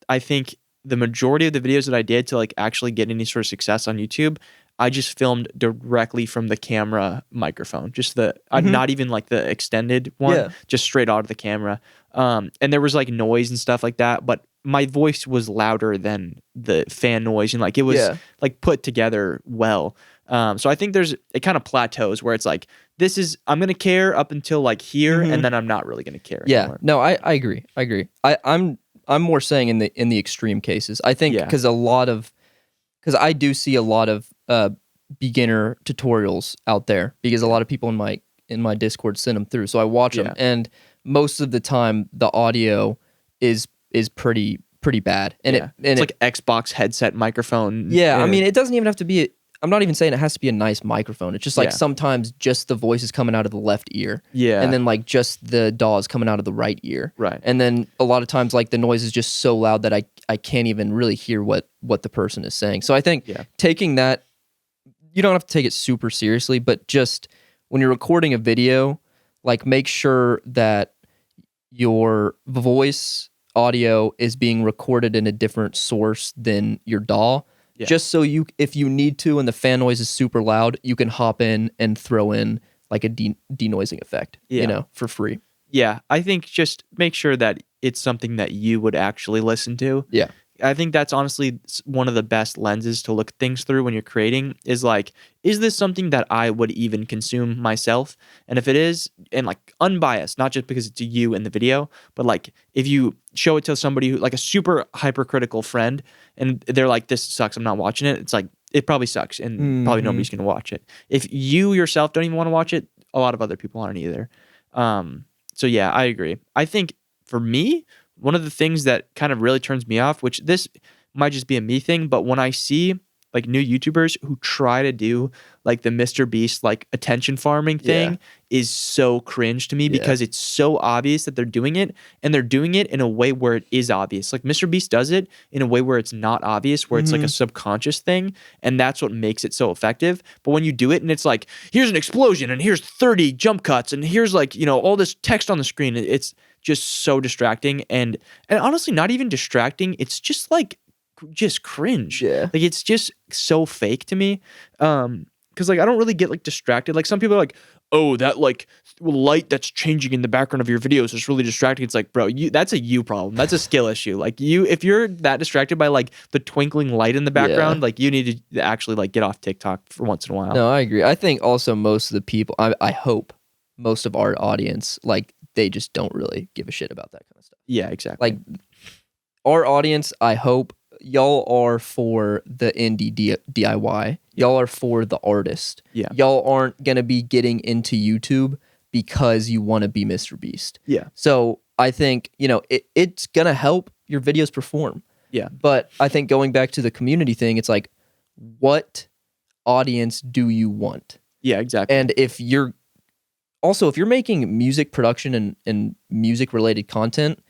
I think the majority of the videos that I did to like actually get any sort of success on YouTube, I just filmed directly from the camera microphone, just not even like the extended one, just straight out of the camera. And there was like noise and stuff like that, but my voice was louder than the fan noise and like it was like put together well. So I think it kind of plateaus where it's like, I'm going to care up until like here and then I'm not really going to care anymore. No, I agree. I'm more saying in the extreme cases. I think because I do see a lot of beginner tutorials out there because a lot of people in my Discord send them through. So I watch them and most of the time the audio is pretty bad. And it's like Xbox headset microphone. Yeah, I mean it doesn't even have to be I'm not even saying it has to be a nice microphone. It's just like sometimes just the voice is coming out of the left ear. Yeah. And then like just the DAW is coming out of the right ear. Right. And then a lot of times like the noise is just so loud that I can't even really hear what the person is saying. So I think taking that, you don't have to take it super seriously, but just when you're recording a video, like make sure that your voice audio is being recorded in a different source than your DAW. Yeah. Just so if you need to and the fan noise is super loud, you can hop in and throw in like a denoising effect, for free. Yeah, I think just make sure that it's something that you would actually listen to. Yeah. I think that's honestly one of the best lenses to look at things through when you're creating is like, is this something that I would even consume myself? And if it is, and like unbiased, not just because it's you in the video, but like if you show it to somebody who like a super hypercritical friend and they're like, this sucks, I'm not watching it. It's like, it probably sucks and probably nobody's going to watch it. If you yourself don't even want to watch it, a lot of other people aren't either. So yeah, I agree. I think for me, one of the things that kind of really turns me off, which this might just be a me thing, but when I see like new YouTubers who try to do like the Mr. Beast like attention farming thing is so cringe to me because it's so obvious that they're doing it, and they're doing it in a way where it is obvious. Like Mr. Beast does it in a way where it's not obvious, where it's like a subconscious thing, and that's what makes it so effective. But when you do it and it's like, here's an explosion and here's 30 jump cuts and here's like, you know, all this text on the screen, it's just so distracting, and honestly not even distracting, it's just like just cringe. Like it's just so fake to me. Because like I don't really get like distracted. Like some people are like, oh, that like light that's changing in the background of your videos is really distracting. It's like, bro, that's a you problem. That's a skill issue. Like if you're that distracted by like the twinkling light in the background, like you need to actually like get off TikTok for once in a while. No, I agree. I think also most of the people, I hope most of our audience, like they just don't really give a shit about that kind of stuff. Yeah, exactly. Like our audience, I hope y'all are for the indie DIY. Y'all are for the artist. Yeah. Y'all aren't going to be getting into YouTube because you want to be Mr. Beast. Yeah. So I think, you know, it's going to help your videos perform. Yeah. But I think going back to the community thing, it's like, what audience do you want? Yeah, exactly. And if you're making music production and music related content,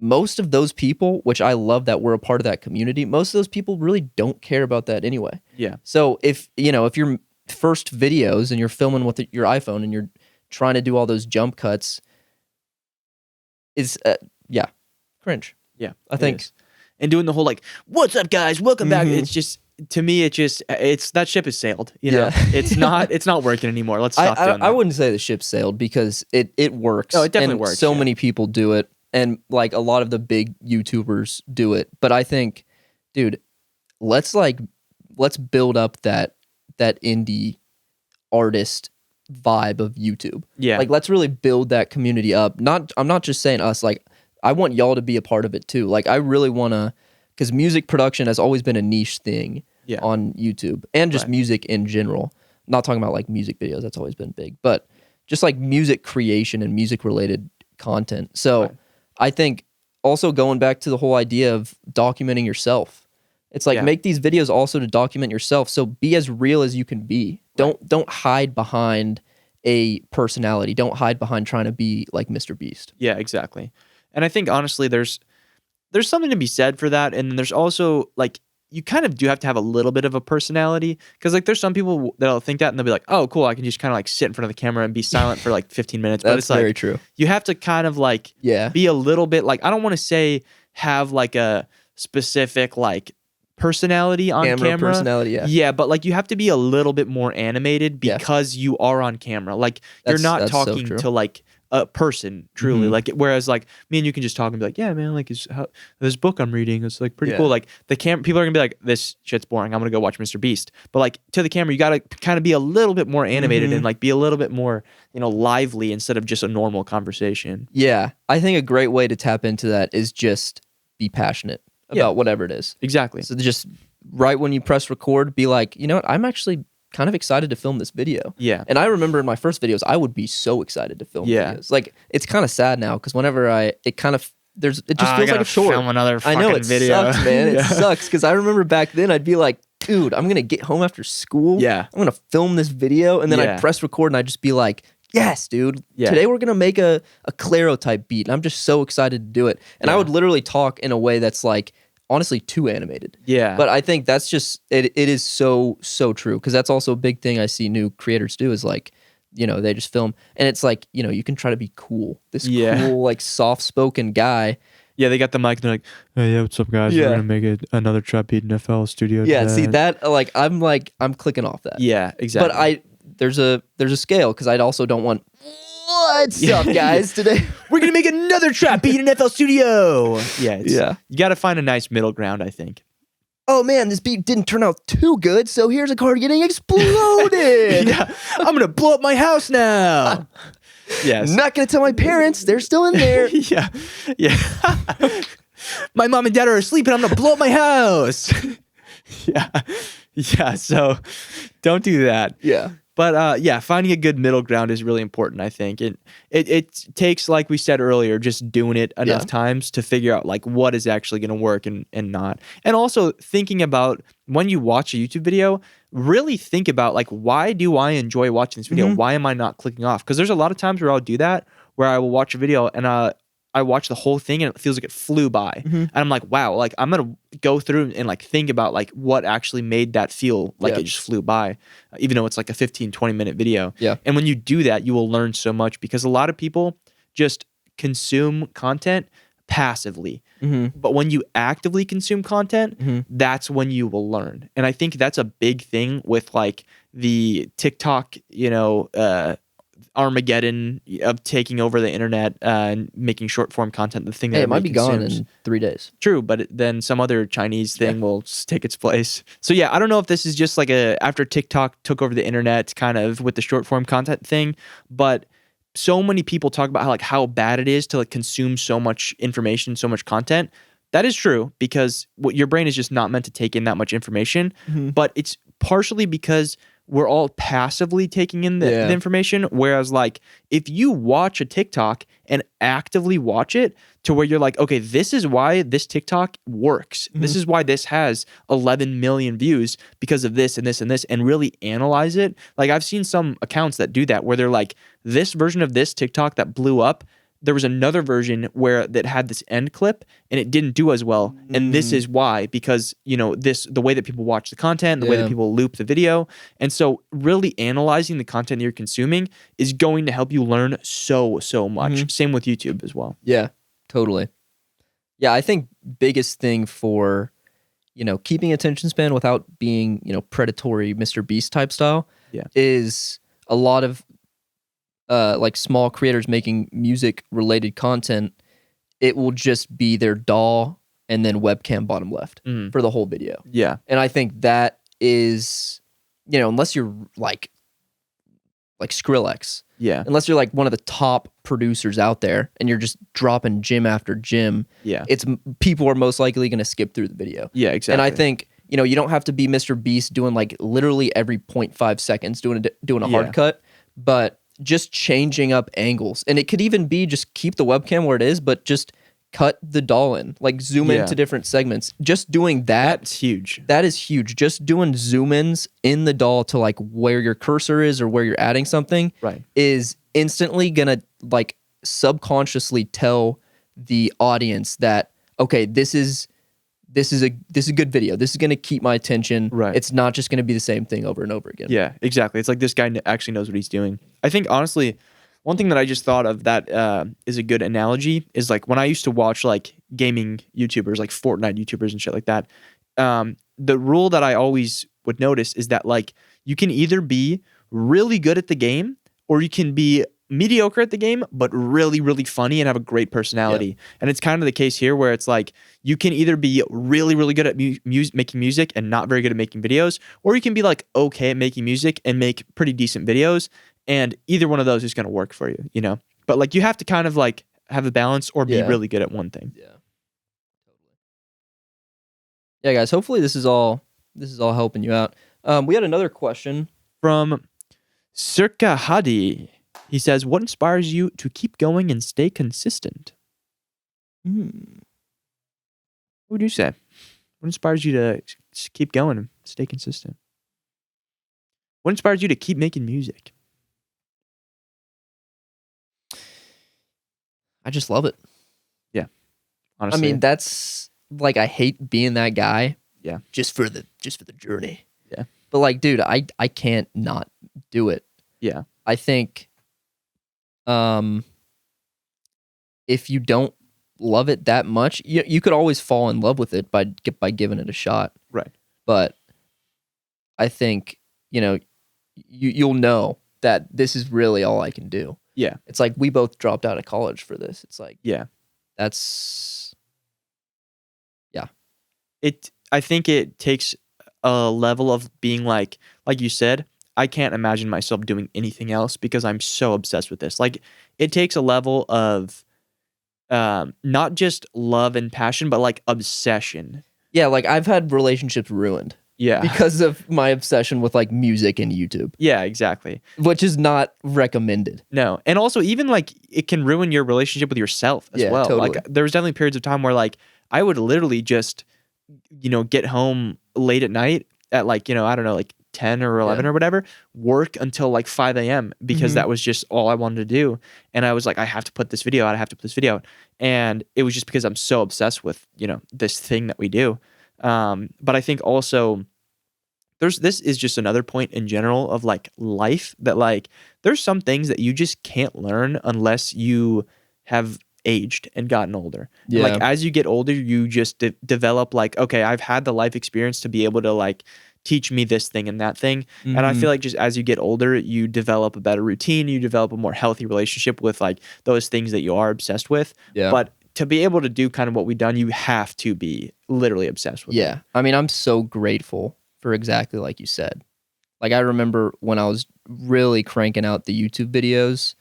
most of those people, which I love that we're a part of that community, most of those people really don't care about that anyway. Yeah. So if your first videos and you're filming with your iPhone and you're trying to do all those jump cuts, is cringe. Yeah, I think. And doing the whole like, what's up guys, welcome back. It's just, to me, it's that ship has sailed. You know, it's not working anymore. Let's stop doing that. I wouldn't say the ship sailed because it works. Oh, it definitely works. So many people do it. And like a lot of the big YouTubers do it. But I think, dude, let's build up that indie artist vibe of YouTube. Yeah. Like let's really build that community up. I'm not just saying us, like I want y'all to be a part of it too. Like I really want to, because music production has always been a niche thing on YouTube and just music in general. I'm not talking about like music videos, that's always been big, but just like music creation and music related content. So I think also going back to the whole idea of documenting yourself. It's like make these videos also to document yourself. So be as real as you can be. Don't hide behind a personality. Don't hide behind trying to be like Mr. Beast. Yeah, exactly. And I think honestly there's something to be said for that, and there's also like you kind of do have to have a little bit of a personality, because like there's some people that'll think that and they'll be like, oh cool, I can just kind of like sit in front of the camera and be silent for like 15 minutes. But it's like very true. You have to kind of like be a little bit like, I don't want to say have like a specific like personality on camera. Personality, yeah, but like you have to be a little bit more animated because you are on camera. Like you're not talking to like a person truly, like whereas like me and you can just talk and be like, yeah man, like this book I'm reading, it's like pretty cool. Like the people are gonna be like, this shit's boring, I'm gonna go watch Mr. Beast. But like to the camera you gotta kind of be a little bit more animated and like be a little bit more, you know, lively instead of just a normal conversation. Yeah, I think a great way to tap into that is just be passionate about whatever it is. Exactly. So just right when you press record, be like, you know what, I'm actually kind of excited to film this video. Yeah. And I remember in my first videos, I would be so excited to film videos. Like it's kind of sad now because whenever it just feels like a chore. Film another fucking I know it video. sucks, man. It sucks because I remember back then I'd be like, dude, I'm gonna get home after school. Yeah. I'm gonna film this video, and then I'd press record and I'd just be like, yes, dude. Yeah. Today we're gonna make a Claro type beat, and I'm just so excited to do it. And I would literally talk in a way that's like honestly too animated. Yeah. But I think that's just it is so true, because that's also a big thing I see new creators do is like, you know, they just film and it's like, you know, you can try to be cool. This cool like soft-spoken guy. Yeah, they got the mic and they're like, hey, yeah, what's up guys? We're gonna make another trap beat in FL studio. Yeah, see that I'm clicking off that. Yeah, exactly. But there's a scale, because I also don't want What's up, guys? Today we're gonna make another trap beat in FL Studio. Yeah. You got to find a nice middle ground, I think. Oh man, this beat didn't turn out too good, so here's a card getting exploded. Yeah, I'm gonna blow up my house now. Yes. Not gonna tell my parents; they're still in there. Yeah. My mom and dad are asleep, and I'm gonna blow up my house. Yeah. So don't do that. Yeah. But finding a good middle ground is really important, I think. It takes, like we said earlier, just doing it enough times to figure out like what is actually going to work and not. And also thinking about when you watch a YouTube video, really think about like, why do I enjoy watching this video? Why am I not clicking off? Because there's a lot of times where I'll do that, where I will watch a video and I watch the whole thing and it feels like it flew by. And I'm like, wow, like I'm going to go through and like think about like what actually made that feel like it just flew by, even though it's like a 15, 20-minute video. Yeah. And when you do that, you will learn so much, because a lot of people just consume content passively. But when you actively consume content, that's when you will learn. And I think that's a big thing with like the TikTok, Armageddon of taking over the internet and making short form content, the thing that it might be gone consumes. in 3 days. True, but then some other Chinese thing will take its place. So yeah, I don't know if this is just like after TikTok took over the internet kind of with the short form content thing, but so many people talk about how bad it is to like consume so much information, so much content. That is true, because your brain is just not meant to take in that much information, but it's partially because we're all passively taking in the information. Whereas like if you watch a TikTok and actively watch it to where you're like, okay, this is why this TikTok works. This is why this has 11 million views because of this and this and this, and really analyze it. Like I've seen some accounts that do that, where they're like, this version of this TikTok that blew up, there was another version that had this end clip and it didn't do as well. And this is why, because, the way that people watch the content, the way that people loop the video. And so really analyzing the content that you're consuming is going to help you learn so much. Same with YouTube as well. Yeah, totally. Yeah, I think biggest thing for, keeping attention span without being, predatory Mr. Beast type style is a lot of like small creators making music related content. It will just be their DAW and then webcam bottom left for the whole video. Yeah. And I think that is, unless you're like Skrillex. Yeah. Unless you're like one of the top producers out there and you're just dropping gym after gym. Yeah. People are most likely going to skip through the video. Yeah, exactly. And I think, you don't have to be Mr. Beast doing like literally every 0.5 seconds doing a hard cut, but just changing up angles. And it could even be just keep the webcam where it is, but just cut the DAW in, like zoom into different segments. Just doing that's huge. That is huge. Just doing zoom ins in the DAW to like where your cursor is or where you're adding something is instantly gonna like subconsciously tell the audience that, okay, this is a good video. This is going to keep my attention. Right. It's not just going to be the same thing over and over again. Yeah, exactly. It's like this guy actually knows what he's doing. I think honestly, one thing that I just thought of that is a good analogy is like when I used to watch like gaming YouTubers, like Fortnite YouTubers and shit like that. The rule that I always would notice is that like you can either be really good at the game or you can be mediocre at the game, but really, really funny and have a great personality. Yep. And it's kind of the case here where it's like you can either be really, really good at making music and not very good at making videos, or you can be like okay at making music and make pretty decent videos. And either one of those is going to work for you, But like you have to kind of like have a balance or be really good at one thing. Yeah, totally. Yeah, guys. Hopefully this is all helping you out. We had another question from Circahadi. He says, what inspires you to keep going and stay consistent? What would you say? What inspires you to keep going and stay consistent? What inspires you to keep making music? I just love it. Yeah. Honestly. I mean, that's like, I hate being that guy. Yeah. Just for the journey. Yeah. But like, dude, I can't not do it. Yeah. I think if you don't love it that much, you could always fall in love with it by giving it a shot. Right. But I think, you'll know that this is really all I can do. Yeah. It's like we both dropped out of college for this. It's like, yeah. That's, yeah. I think it takes a level of being like you said, I can't imagine myself doing anything else because I'm so obsessed with this. Like, it takes a level of not just love and passion, but like obsession. Yeah, like I've had relationships ruined. Yeah. Because of my obsession with like music and YouTube. Yeah, exactly. Which is not recommended. No. And also even like it can ruin your relationship with yourself as well. Totally. Like there was definitely periods of time where like I would literally just, get home late at night at like, I don't know, like 10 or 11 or whatever, work until like 5 a.m. because that was just all I wanted to do. And I was like, I have to put this video out. I have to put this video out. And it was just because I'm so obsessed with, this thing that we do. But I think also this is just another point in general of like life that like there's some things that you just can't learn unless you have aged and gotten older. Yeah. And like as you get older, you just develop like, okay, I've had the life experience to be able to like teach me this thing and that thing. And I feel like just as you get older, you develop a better routine, you develop a more healthy relationship with like those things that you are obsessed with. Yeah. But to be able to do kind of what we've done, you have to be literally obsessed with it. I mean, I'm so grateful for exactly like you said. Like I remember when I was really cranking out the YouTube videos,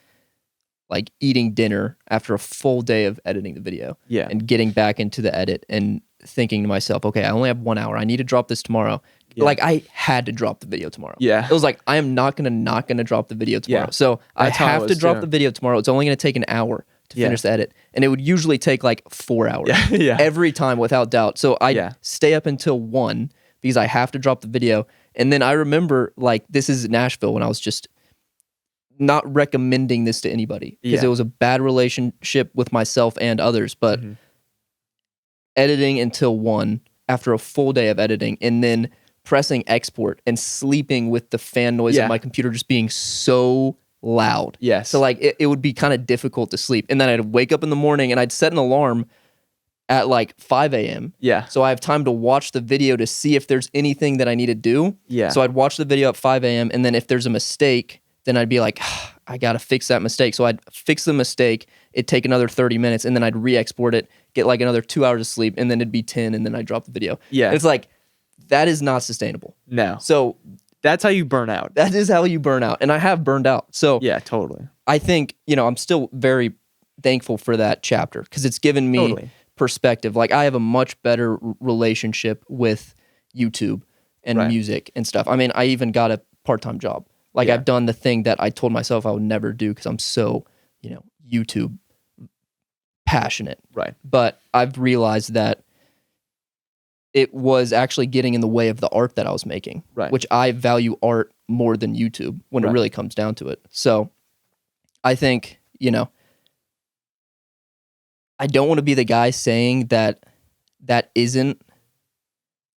like eating dinner after a full day of editing the video and getting back into the edit and thinking to myself, okay, I only have 1 hour. I need to drop this tomorrow. Yeah. Like I had to drop the video tomorrow. Yeah. It was like, I am not gonna drop the video tomorrow. Yeah. So I have to drop the video tomorrow. It's only gonna take an hour to finish the edit. And it would usually take like 4 hours every time without doubt. So I stay up until 1 because I have to drop the video. And then I remember like, this is Nashville when I was just not recommending this to anybody because it was a bad relationship with myself and others, but editing until 1 after a full day of editing and then pressing export and sleeping with the fan noise of my computer just being so loud. Yes. So like it would be kind of difficult to sleep. And then I'd wake up in the morning and I'd set an alarm at like 5 a.m. Yeah. So I have time to watch the video to see if there's anything that I need to do. Yeah. So I'd watch the video at 5 a.m. and then if there's a mistake, then I'd be like, I got to fix that mistake. So I'd fix the mistake. It'd take another 30 minutes and then I'd re-export it, get like another 2 hours of sleep, and then it'd be 10 and then I'd drop the video. Yeah. And it's like, that is not sustainable. No. So that's how you burn out. That is how you burn out. And I have burned out. So yeah, totally. I think, I'm still very thankful for that chapter because it's given me perspective. Like I have a much better relationship with YouTube and music and stuff. I mean, I even got a part-time job. Like I've done the thing that I told myself I would never do because I'm so, YouTube passionate. Right. But I've realized that it was actually getting in the way of the art that I was making, which I value art more than YouTube when it really comes down to it. So I think, I don't want to be the guy saying that isn't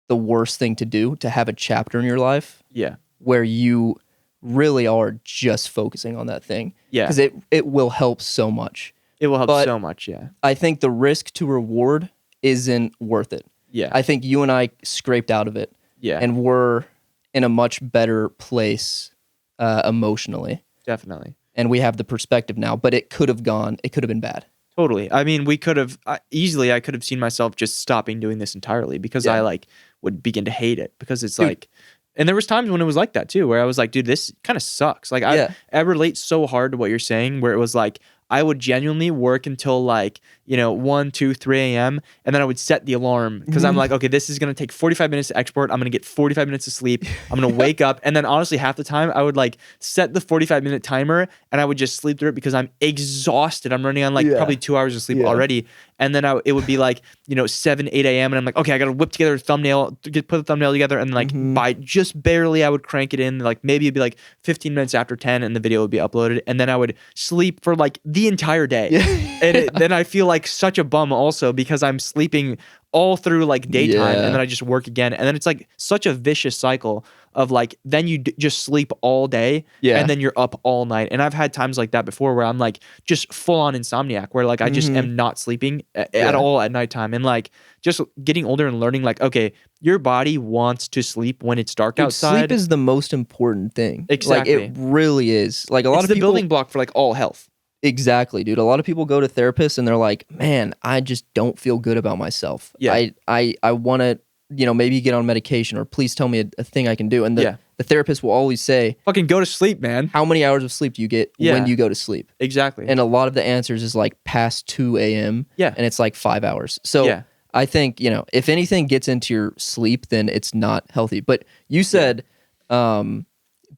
the worst thing to do, to have a chapter in your life where you really are just focusing on that thing. Yeah. Because it will help so much. It will help so much, yeah. I think the risk to reward isn't worth it. Yeah. I think you and I scraped out of it. Yeah. And we're in a much better place emotionally. Definitely. And we have the perspective now, but it could have been bad. Totally. I mean, we could have I could have seen myself just stopping doing this entirely because I like would begin to hate it because it's like, and there was times when it was like that too, where I was like, dude, this kind of sucks. Like I relate so hard to what you're saying, where it was like, I would genuinely work until like, 1, 2, 3 a.m. And then I would set the alarm because I'm like, okay, this is going to take 45 minutes to export. I'm going to get 45 minutes of sleep. I'm going to wake up. And then honestly, half the time I would like set the 45-minute timer and I would just sleep through it because I'm exhausted. I'm running on like probably 2 hours of sleep already. And then it would be like, 7, 8 a.m. And I'm like, okay, I got to whip together a thumbnail, put the thumbnail together. And like by just barely, I would crank it in. Like maybe it'd be like 15 minutes after 10 and the video would be uploaded. And then I would sleep for like the entire day. And then I feel like such a bum also because I'm sleeping all through like daytime, and then I just work again, and then it's like such a vicious cycle of like then you just sleep all day, and then you're up all night. And I've had times like that before where I'm like just full on insomniac, where like I just am not sleeping at all at nighttime, and like just getting older and learning like, okay, your body wants to sleep when it's dark outside. Sleep is the most important thing. Exactly, like it really is. Like a lot of people, the building block for like all health. Exactly, dude. A lot of people go to therapists and they're like, man, I just don't feel good about myself. Yeah. I want to, maybe get on medication, or please tell me a thing I can do. And the therapist will always say, fucking go to sleep, man. How many hours of sleep do you get when you go to sleep? Exactly. And a lot of the answers is like past 2 a.m. Yeah. And it's like 5 hours. So I think, if anything gets into your sleep, then it's not healthy. But you said,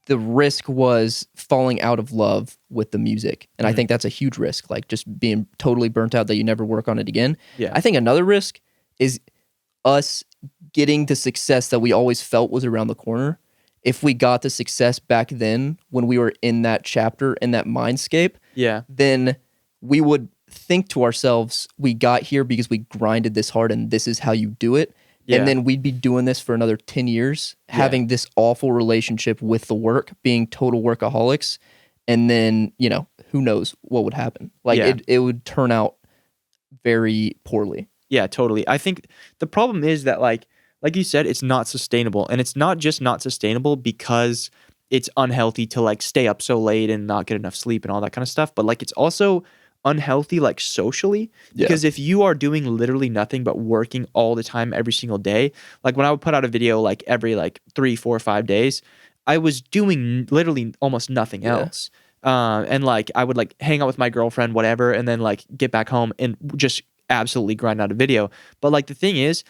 the risk was falling out of love with the music. And I think that's a huge risk, like just being totally burnt out that you never work on it again. Yeah. I think another risk is us getting the success that we always felt was around the corner. If we got the success back then when we were in that chapter, in that mindscape, then we would think to ourselves, we got here because we grinded this hard and this is how you do it. Yeah. And then we'd be doing this for another 10 years, having this awful relationship with the work, being total workaholics. And then, who knows what would happen. Like it would turn out very poorly. Yeah, totally. I think the problem is that like you said, it's not sustainable. And it's not just not sustainable because it's unhealthy to like stay up so late and not get enough sleep and all that kind of stuff. But like it's also unhealthy like socially, because if you are doing literally nothing but working all the time every single day, like when I would put out a video like every like 3, 4, 5 days, I was doing literally almost nothing else. And like I would like hang out with my girlfriend, whatever, and then like get back home and just absolutely grind out a video. But like the thing is,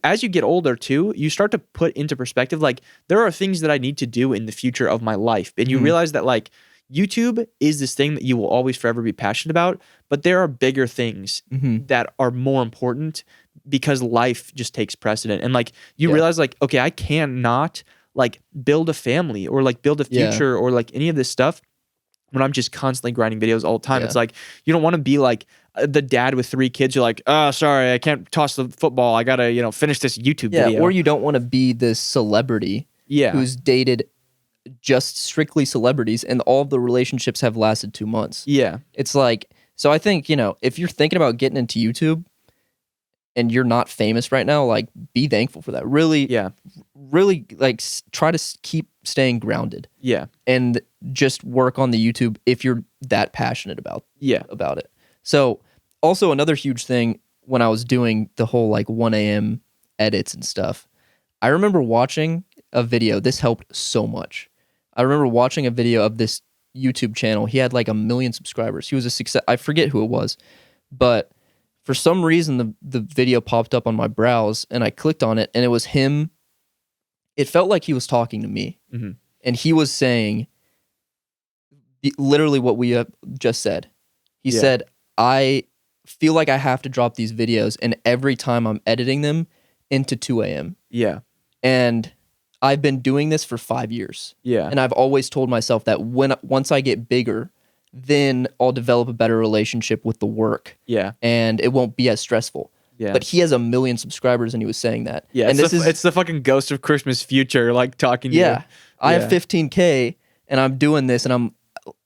as you get older too, you start to put into perspective like there are things that I need to do in the future of my life, and you realize that like YouTube is this thing that you will always forever be passionate about, but there are bigger things that are more important because life just takes precedent. And like you realize like, okay, I cannot like build a family or like build a future or like any of this stuff when I'm just constantly grinding videos all the time. It's like, you don't want to be like the dad with 3 kids. You're like, oh, sorry, I can't toss the football. I got to, finish this YouTube video. Or you don't want to be this celebrity who's dated just strictly celebrities and all of the relationships have lasted 2 months. It's like, so I think, if you're thinking about getting into YouTube and you're not famous right now, like be thankful for that. Really like try to keep staying grounded. And just work on the YouTube if you're that passionate about it. So also another huge thing when I was doing the whole like 1 a.m. edits and stuff, I remember watching a video. This helped so much. I remember watching a video of this YouTube channel. He had like 1 million subscribers. He was a success. I forget who it was, but for some reason the video popped up on my browse and I clicked on it and it was him. It felt like he was talking to me, and he was saying literally what we just said. He said, I feel like I have to drop these videos, and every time I'm editing them into 2 a.m. And I've been doing this for 5 years. And I've always told myself that once I get bigger, then I'll develop a better relationship with the work. And it won't be as stressful. But he has 1 million subscribers and he was saying that. And it's the fucking ghost of Christmas future, like talking to you. I have 15K and I'm doing this and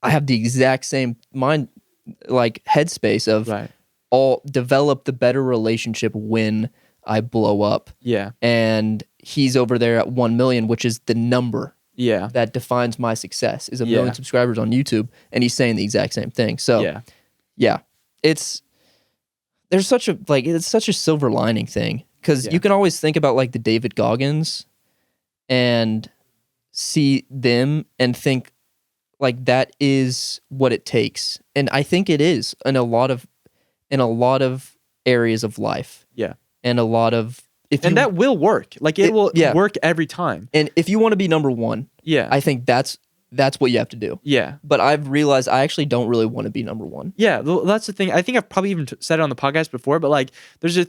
I have the exact same mind, like headspace of I'll develop the better relationship when I blow up. And he's over there at 1 million, which is the number that defines my success, is 1 million subscribers on YouTube. And he's saying the exact same thing. So it's such a silver lining thing, because you can always think about like the David Goggins and see them and think like that is what it takes. And I think it is in a lot of areas of life. And a lot of that will work. Like it will work every time. And if you want to be number one, I think that's what you have to do. But I've realized I actually don't really want to be number one. That's the thing. I think I've probably even said it on the podcast before, but like there's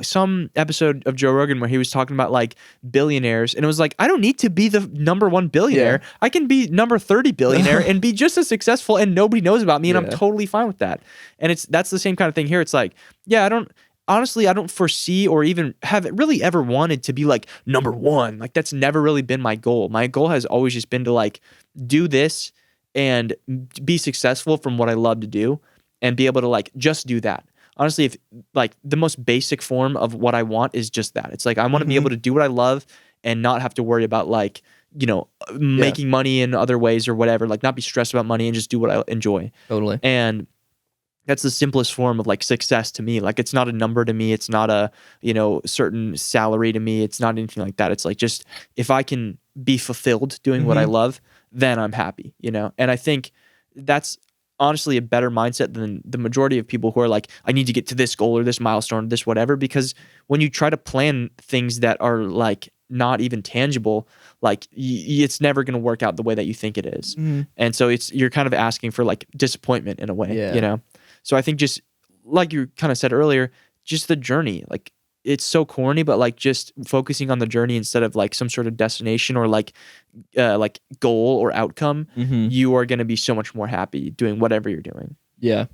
some episode of Joe Rogan where he was talking about like billionaires, and it was like, I don't need to be the number 1 billionaire. I can be number 30 billionaire and be just as successful, and nobody knows about me, and I'm totally fine with that. And that's the same kind of thing here. It's like, honestly, I don't foresee or even have really ever wanted to be like number one. Like that's never really been my goal. My goal has always just been to like do this and be successful from what I love to do and be able to like just do that. Honestly, if like the most basic form of what I want is just that. It's like I want to be able to do what I love and not have to worry about like, you know, making money in other ways or whatever, like not be stressed about money and just do what I enjoy. Totally. And that's the simplest form of like success to me. Like it's not a number to me. It's not a, you know, certain salary to me. It's not anything like that. It's like just if I can be fulfilled doing what I love, then I'm happy, you know? And I think that's honestly a better mindset than the majority of people who are like, I need to get to this goal or this milestone or this whatever. Because when you try to plan things that are like not even tangible, like it's never going to work out the way that you think it is. And so you're kind of asking for like disappointment in a way, you know? So I think just like you kind of said earlier, just the journey, like it's so corny, but like just focusing on the journey instead of like some sort of destination or like goal or outcome, you are going to be so much more happy doing whatever you're doing. Yeah.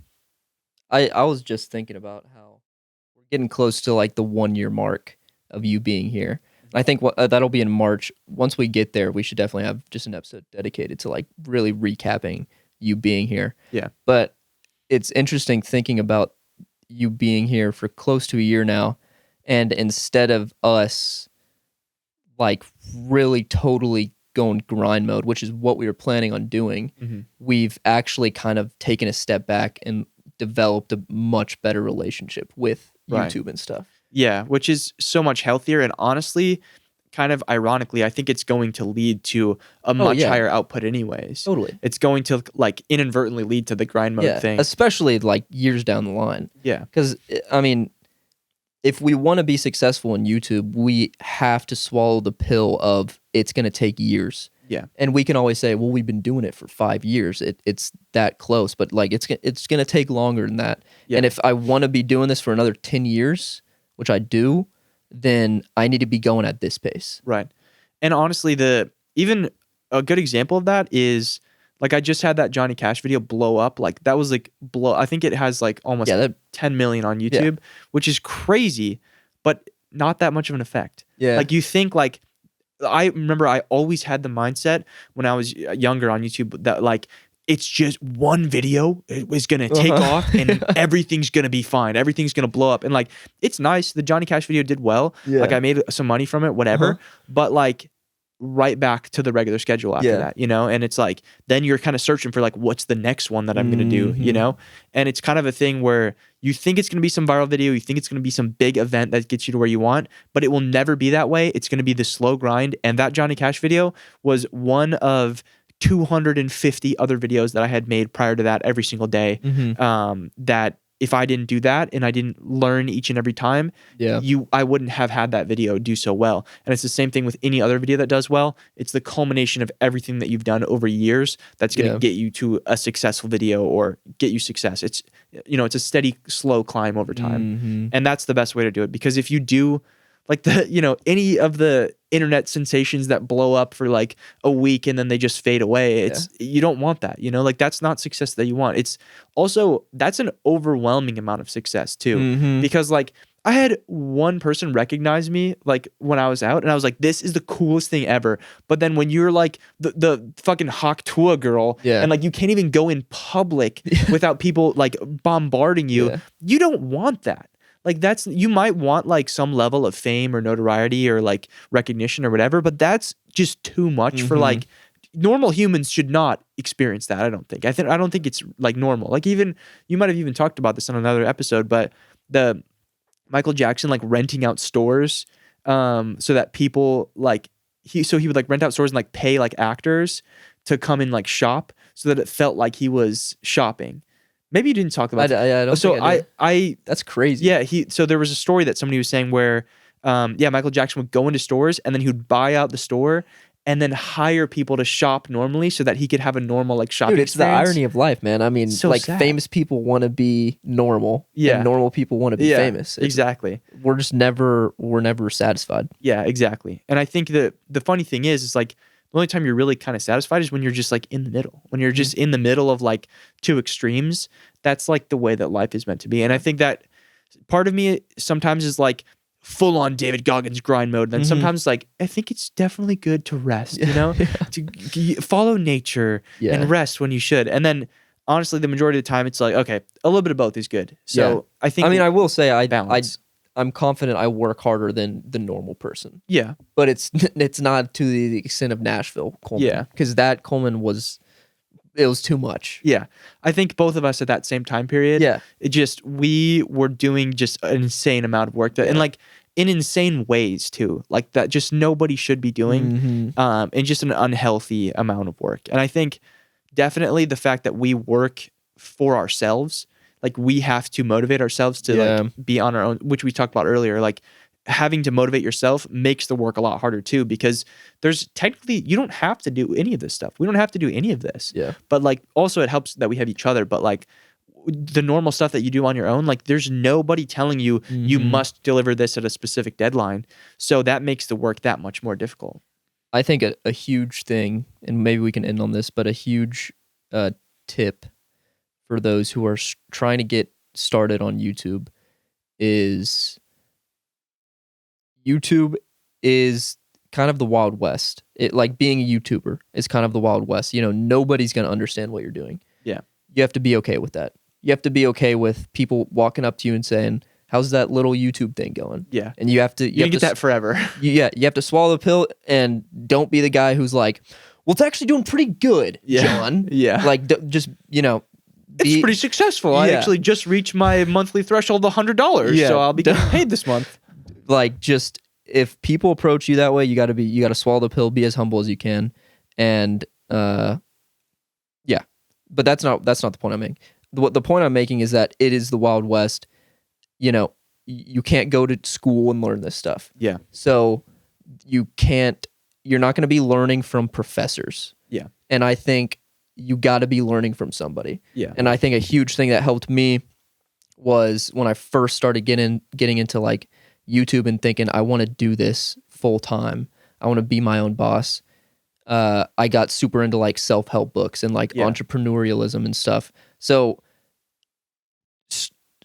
I was just thinking about how we're getting close to like the 1 year mark of you being here. I think that'll be in March. Once we get there, we should definitely have just an episode dedicated to like really recapping you being here. Yeah. But it's interesting thinking about you being here for close to a year now. And instead of us like really totally going grind mode, which is what we were planning on doing, we've actually kind of taken a step back and developed a much better relationship with YouTube and stuff. Yeah, which is so much healthier. And honestly, kind of ironically, I think it's going to lead to a much higher output anyways. Totally. It's going to like inadvertently lead to the grind mode thing. Especially like years down the line. Yeah. Because, I mean, if we want to be successful in YouTube, we have to swallow the pill of it's going to take years. Yeah. And we can always say, well, we've been doing it for 5 years. It's that close. But like it's going to take longer than that. Yeah. And if I want to be doing this for another 10 years, which I do, then I need to be going at this pace. Right. And honestly, even a good example of that is like I just had that Johnny Cash video blow up. Like that was like I think it has like almost 10 million on YouTube, which is crazy, but not that much of an effect. Yeah. Like you think like, I remember I always had the mindset when I was younger on YouTube that like, it's just one video it was going to take off and everything's going to be fine. Everything's going to blow up. And like, it's nice. The Johnny Cash video did well. Yeah. Like I made some money from it, whatever. But like right back to the regular schedule after that, you know? And it's like, then you're kind of searching for like, what's the next one that I'm going to do, you know? And it's kind of a thing where you think it's going to be some viral video. You think it's going to be some big event that gets you to where you want, but it will never be that way. It's going to be the slow grind. And that Johnny Cash video was one of 250 other videos that I had made prior to that every single day. That if I didn't do that and I didn't learn each and every time, I wouldn't have had that video do so well. And it's the same thing with any other video that does well. It's the culmination of everything that you've done over years that's going to get you to a successful video or get you success. It's, you know, it's a steady, slow climb over time. And that's the best way to do it. Because if you do like any of the internet sensations that blow up for like a week and then they just fade away, you don't want that, you know, like that's not success that you want. It's also, that's an overwhelming amount of success too, because like I had one person recognize me like when I was out and I was like, this is the coolest thing ever. But then when you're like the fucking Hawk Tua girl and like you can't even go in public without people like bombarding you, you don't want that. Like you might want like some level of fame or notoriety or like recognition or whatever, but that's just too much for like normal humans should not experience that. I don't think it's like normal. Like even you might have even talked about this on another episode, but the Michael Jackson like renting out stores so that people like he would like rent out stores and like pay like actors to come and like shop so that it felt like he was shopping. Maybe you didn't talk about that. I don't think I did. That's crazy. Yeah, so there was a story that somebody was saying where Michael Jackson would go into stores and then he would buy out the store and then hire people to shop normally so that he could have a normal like shopping experience. Dude, it's the irony of life, man. I mean, so like sad. Famous people want to be normal and normal people want to be famous. Exactly. We're never satisfied. Yeah, exactly. And I think the funny thing is like the only time you're really kind of satisfied is when you're just like in the middle. When you're just in the middle of like two extremes, that's like the way that life is meant to be. And I think that part of me sometimes is like full on David Goggins grind mode. Then sometimes like, I think it's definitely good to rest, you know, to follow nature and rest when you should. And then honestly, the majority of the time it's like, okay, a little bit of both is good. So I think, I will say I'm confident I work harder than the normal person. Yeah. But it's not to the extent of Nashville Coleman. Yeah. Because that Coleman was too much. Yeah. I think both of us at that same time period, we were doing just an insane amount of work and like in insane ways too. Like that just nobody should be doing and just an unhealthy amount of work. And I think definitely the fact that we work for ourselves, like we have to motivate ourselves to like be on our own, which we talked about earlier. Like having to motivate yourself makes the work a lot harder too, because there's technically, you don't have to do any of this stuff. We don't have to do any of this. Yeah. But like also it helps that we have each other. But like the normal stuff that you do on your own, like there's nobody telling you you must deliver this at a specific deadline. So that makes the work that much more difficult. I think a huge thing, and maybe we can end on this, but a huge tip for those who are trying to get started on YouTube is YouTube is kind of the Wild West. It like being a YouTuber is kind of the Wild West. You know, nobody's going to understand what you're doing. Yeah. You have to be okay with that. You have to be okay with people walking up to you and saying, how's that little YouTube thing going? Yeah. And you have to... You get that forever. You have to swallow the pill and don't be the guy who's like, well, it's actually doing pretty good, John. Yeah. Like, just, you know... It's pretty successful. I actually just reached my monthly threshold of $100, so I'll be getting paid this month. Like, just if people approach you that way, you got to swallow the pill, be as humble as you can, and But that's not the point I'm making. The point I'm making is that it is the Wild West. You know, you can't go to school and learn this stuff. Yeah. So you're not going to be learning from professors. Yeah. And I think you got to be learning from somebody. Yeah. And I think a huge thing that helped me was when I first started getting into like YouTube and thinking, I want to do this full time. I want to be my own boss. I got super into like self-help books and like entrepreneurialism and stuff. So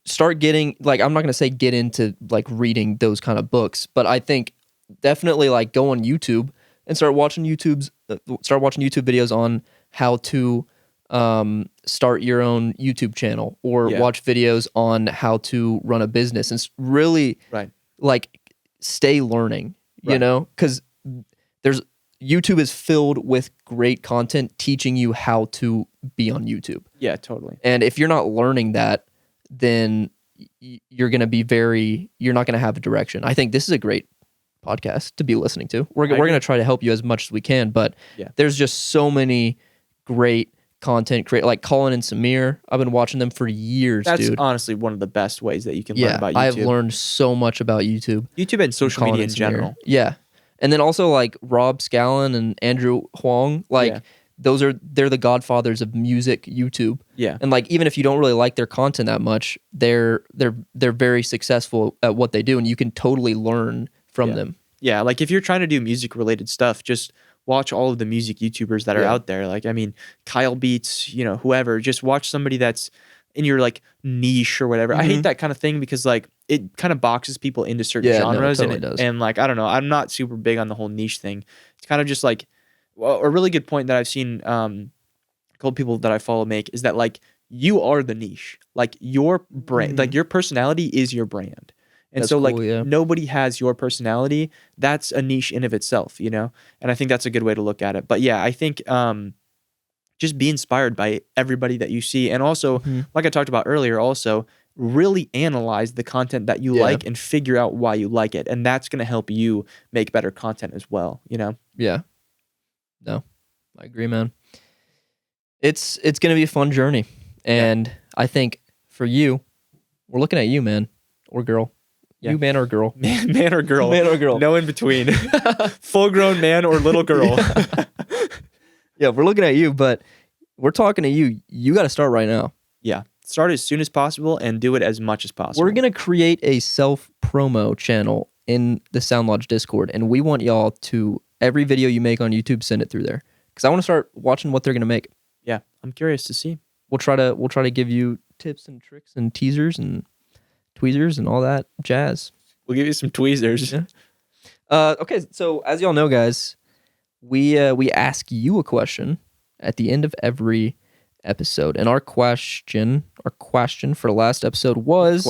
start getting, like, I'm not going to say get into like reading those kind of books, but I think definitely like go on YouTube and start watching YouTube videos on how to start your own YouTube channel or watch videos on how to run a business and really like stay learning, you know, because YouTube is filled with great content teaching you how to be on YouTube. Yeah, totally. And if you're not learning that, then you're going to be you're not going to have a direction. I think this is a great podcast to be listening to. We're going to try to help you as much as we can, but there's just so many great content like Colin and Samir. I've been watching them for years, dude. That's honestly one of the best ways that you can learn about YouTube. I've learned so much about YouTube. YouTube and social media in general. Yeah. And then also like Rob Scallon and Andrew Huang, like they're the godfathers of music YouTube. Yeah. And like even if you don't really like their content that much, they're very successful at what they do and you can totally learn from them. Yeah, like if you're trying to do music related stuff, just watch all of the music YouTubers that are out there. Like, I mean, Kyle Beats, you know, whoever, just watch somebody that's in your like niche or whatever. I hate that kind of thing because like it kind of boxes people into certain genres. No, it totally does. And like, I don't know, I'm not super big on the whole niche thing. It's kind of just like, well, a really good point that I've seen a couple people that I follow make is that like you are the niche. Like your brand, like your personality is your brand. And that's so like cool, nobody has your personality. That's a niche in of itself, you know? And I think that's a good way to look at it. But yeah, I think just be inspired by everybody that you see. And also, like I talked about earlier, also really analyze the content that you like and figure out why you like it. And that's going to help you make better content as well, you know? Yeah. No, I agree, man. It's going to be a fun journey. And I think for you, we're looking at you, man, or girl. Yeah. You man or girl. Man or girl. Man or girl. No in between. Full grown man or little girl. Yeah, we're looking at you, but we're talking to you. You got to start right now. Yeah. Start as soon as possible and do it as much as possible. We're going to create a self-promo channel in the Sound Lodge Discord, and we want y'all to, every video you make on YouTube, send it through there. Because I want to start watching what they're going to make. Yeah, I'm curious to see. We'll try to give you tips and tricks and teasers and tweezers and all that jazz. We'll give you some tweezers. Yeah. Okay, so as y'all know, guys, we ask you a question at the end of every episode, and our question for the last episode was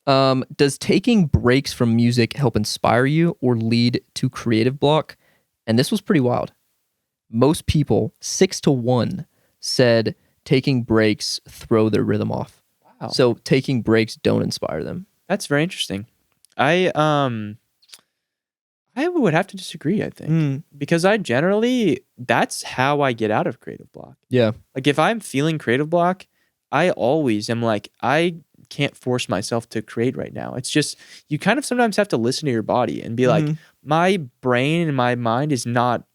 does taking breaks from music help inspire you or lead to creative block? And this was pretty wild. Most people, 6-1, said taking breaks throw their rhythm off. Wow. So taking breaks don't inspire them. That's very interesting. I would have to disagree, I think. Because that's how I get out of creative block. Yeah. Like if I'm feeling creative block, I always am like, I can't force myself to create right now. It's just, you kind of sometimes have to listen to your body and be like, my brain and my mind is not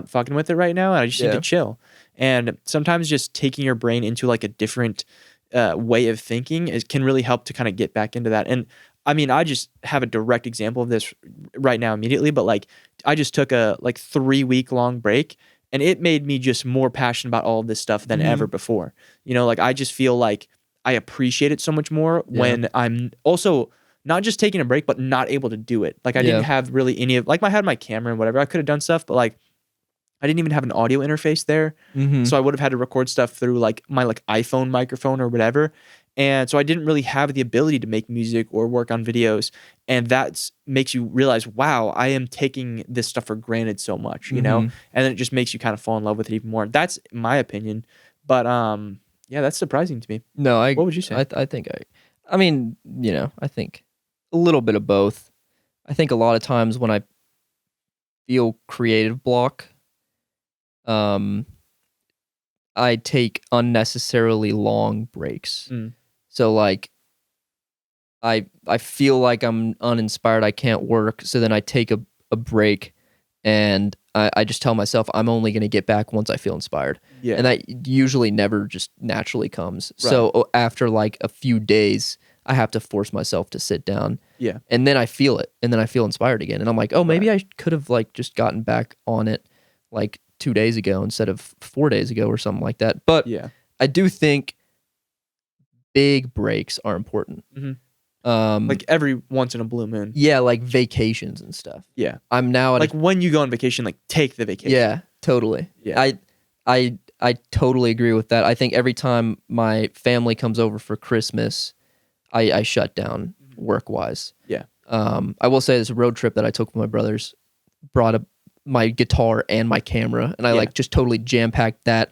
fucking with it right now, and I just need to chill. And sometimes just taking your brain into like a different way of thinking can really help to kind of get back into that. And I mean, I just have a direct example of this right now immediately, but like I just took a 3-week long break, and it made me just more passionate about all of this stuff than ever before. You know, like I just feel like I appreciate it so much more when I'm also not just taking a break, but not able to do it. Like I didn't have really any of, like I had my camera and whatever. I could have done stuff, but like I didn't even have an audio interface there. So I would have had to record stuff through like my iPhone microphone or whatever. And so I didn't really have the ability to make music or work on videos. And that makes you realize, wow, I am taking this stuff for granted so much, you know? And then it just makes you kind of fall in love with it even more. That's my opinion. But yeah, that's surprising to me. No, what would you say? I think I mean, you know, I think a little bit of both. I think a lot of times when I feel creative block, I take unnecessarily long breaks. So like I feel like I'm uninspired, I can't work, so then I take a break, and I just tell myself I'm only going to get back once I feel inspired. Yeah. And that usually never just naturally comes. Right. So after like a few days, I have to force myself to sit down. Yeah. And then I feel it, and then I feel inspired again. And I'm like, oh, maybe I could have like just gotten back on it like 2 days ago instead of 4 days ago or something like that. But yeah, I do think big breaks are important. Like every once in a blue moon. Yeah, like vacations and stuff. Yeah. I'm now at when you go on vacation, like take the vacation. Yeah, totally. Yeah. I totally agree with that. I think every time my family comes over for Christmas, I shut down work-wise. Yeah. I will say this road trip that I took with my brothers brought up my guitar and my camera, and I like just totally jam-packed that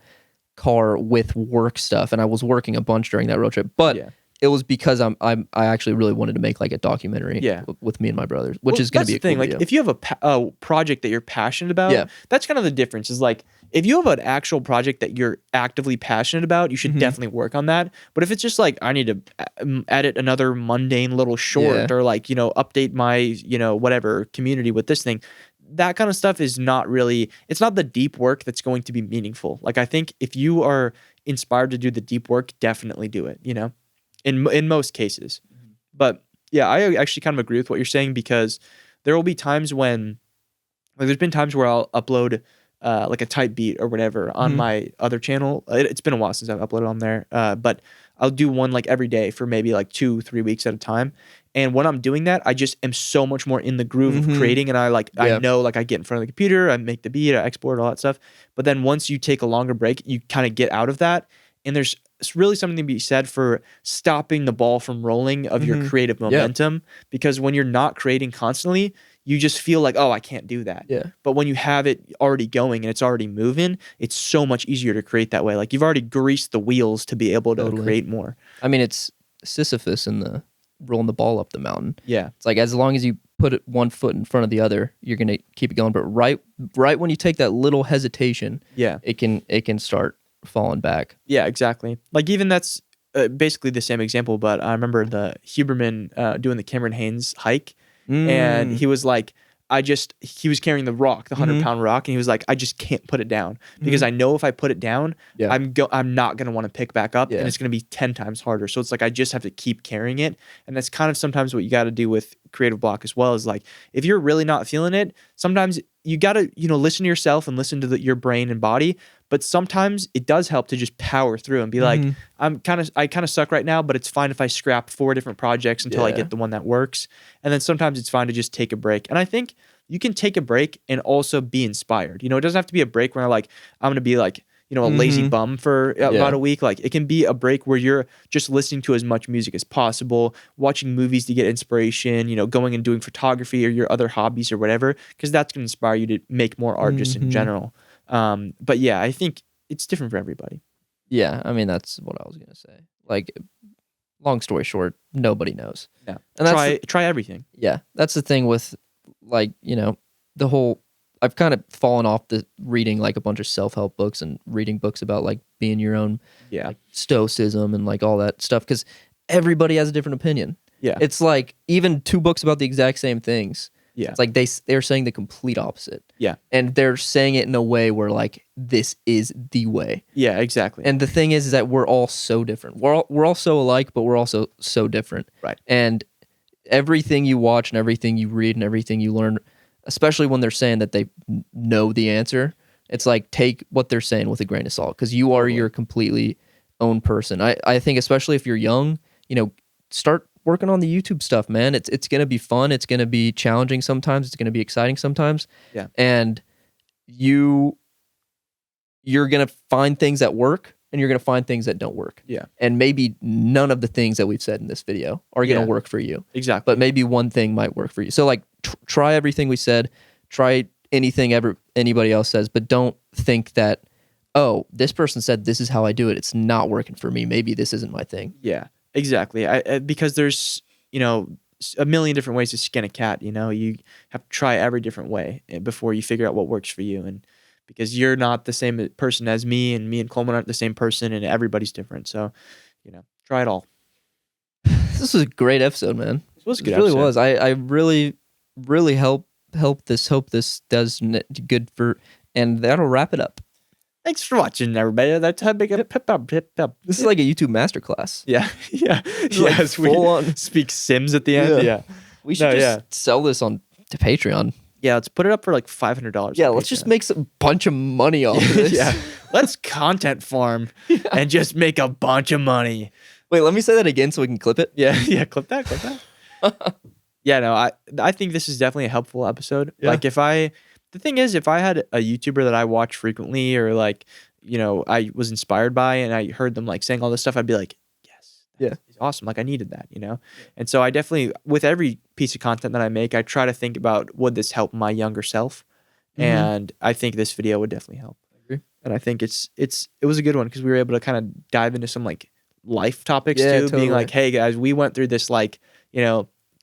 car with work stuff, and I was working a bunch during that road trip. But it was because I actually really wanted to make like a documentary with me and my brothers, which is going to be a cool thing. Like if you have a project that you're passionate about, that's kind of the difference. Is like if you have an actual project that you're actively passionate about, you should definitely work on that. But if it's just like I need to edit another mundane little short or like, you know, update my, you know, whatever community with this thing, that kind of stuff is not really, it's not the deep work that's going to be meaningful. Like I think if you are inspired to do the deep work, definitely do it, you know? In most cases. But yeah, I actually kind of agree with what you're saying, because there will be times when, like there's been times where I'll upload like a type beat or whatever on my other channel. It's been a while since I've uploaded on there, but I'll do one like every day for maybe like 2-3 weeks at a time. And when I'm doing that, I just am so much more in the groove of creating, and I know like I get in front of the computer, I make the beat, I export all that stuff. But then once you take a longer break, you kind of get out of that, and there's really something to be said for stopping the ball from rolling of your creative momentum, because when you're not creating constantly, you just feel like, oh, I can't do that. Yeah. But when you have it already going and it's already moving, it's so much easier to create that way. Like you've already greased the wheels to be able to create more. I mean, it's Sisyphus in the rolling the ball up the mountain. Yeah. It's like as long as you put it one foot in front of the other, you're gonna keep it going. But right when you take that little hesitation, it can start falling back. Yeah, exactly. Like even that's basically the same example, but I remember the Huberman doing the Cameron Hanes hike, and he was like, he was carrying the rock, the 100-pound rock, and he was like, I just can't put it down because I know if I put it down, I'm not gonna want to pick back up, and it's gonna be 10 times harder. So it's like I just have to keep carrying it, and that's kind of sometimes what you got to do with creative block as well. Is like if you're really not feeling it, sometimes you gotta, listen to yourself and listen to your brain and body. But sometimes it does help to just power through and be like, I kind of suck right now, but it's fine if I scrap 4 different projects until I get the one that works. And then sometimes it's fine to just take a break. And I think you can take a break and also be inspired. It doesn't have to be a break where like I'm gonna be like, a lazy bum for about a week. Like it can be a break where you're just listening to as much music as possible, watching movies to get inspiration, going and doing photography or your other hobbies or whatever, because that's going to inspire you to make more art just in general. But yeah, I think it's different for everybody. Yeah, I mean, that's what I was going to say. Like, long story short, nobody knows. Yeah. And try everything. Yeah. That's the thing with like, the whole, I've kind of fallen off the reading like a bunch of self-help books and reading books about like being your own like, stoicism and like all that stuff, because everybody has a different opinion. Yeah. It's like even 2 books about the exact same things. Yeah. It's like they're saying the complete opposite. Yeah. And they're saying it in a way where like this is the way. Yeah, exactly. And the thing is that we're all so different. We're all so alike, but we're also so different. Right. And everything you watch and everything you read and everything you learn, especially when they're saying that they know the answer, it's like take what they're saying with a grain of salt, because you are your completely own person. I think especially if you're young, start working on the YouTube stuff, man. It's going to be fun. It's going to be challenging sometimes. It's going to be exciting sometimes. Yeah. And you're going to find things that work and you're going to find things that don't work. Yeah. And maybe none of the things that we've said in this video are going to work for you. Exactly. But maybe one thing might work for you. So like try everything we said, try anything anybody else says, but don't think that, oh, this person said this is how I do it. It's not working for me. Maybe this isn't my thing. Yeah, exactly. Because there's, a million different ways to skin a cat. You have to try every different way before you figure out what works for you. And because you're not the same person as me and Coleman aren't the same person, and everybody's different. So, try it all. This was a great episode, man. It was a good episode. It really was. I really hope this does good for, and that'll wrap it up. Thanks for watching, everybody. That's how big a pip up. This is like a YouTube masterclass. Yeah. Yes, we speak Sims at the end. Yeah. We should just sell this to Patreon. Yeah, let's put it up for like $500. Yeah, let's just make a bunch of money off of this. Yeah, let's content farm and just make a bunch of money. Wait, let me say that again so we can clip it. Yeah, clip that. Yeah, no, I think this is definitely a helpful episode. Yeah. Like the thing is, if I had a YouTuber that I watch frequently or like, I was inspired by and I heard them like saying all this stuff, I'd be like, yes, it's awesome. Like I needed that, And so I definitely, with every piece of content that I make, I try to think about, would this help my younger self? And I think this video would definitely help. I agree. And I think it was a good one because we were able to kind of dive into some like life topics too, totally. Being like, hey guys, we went through this like,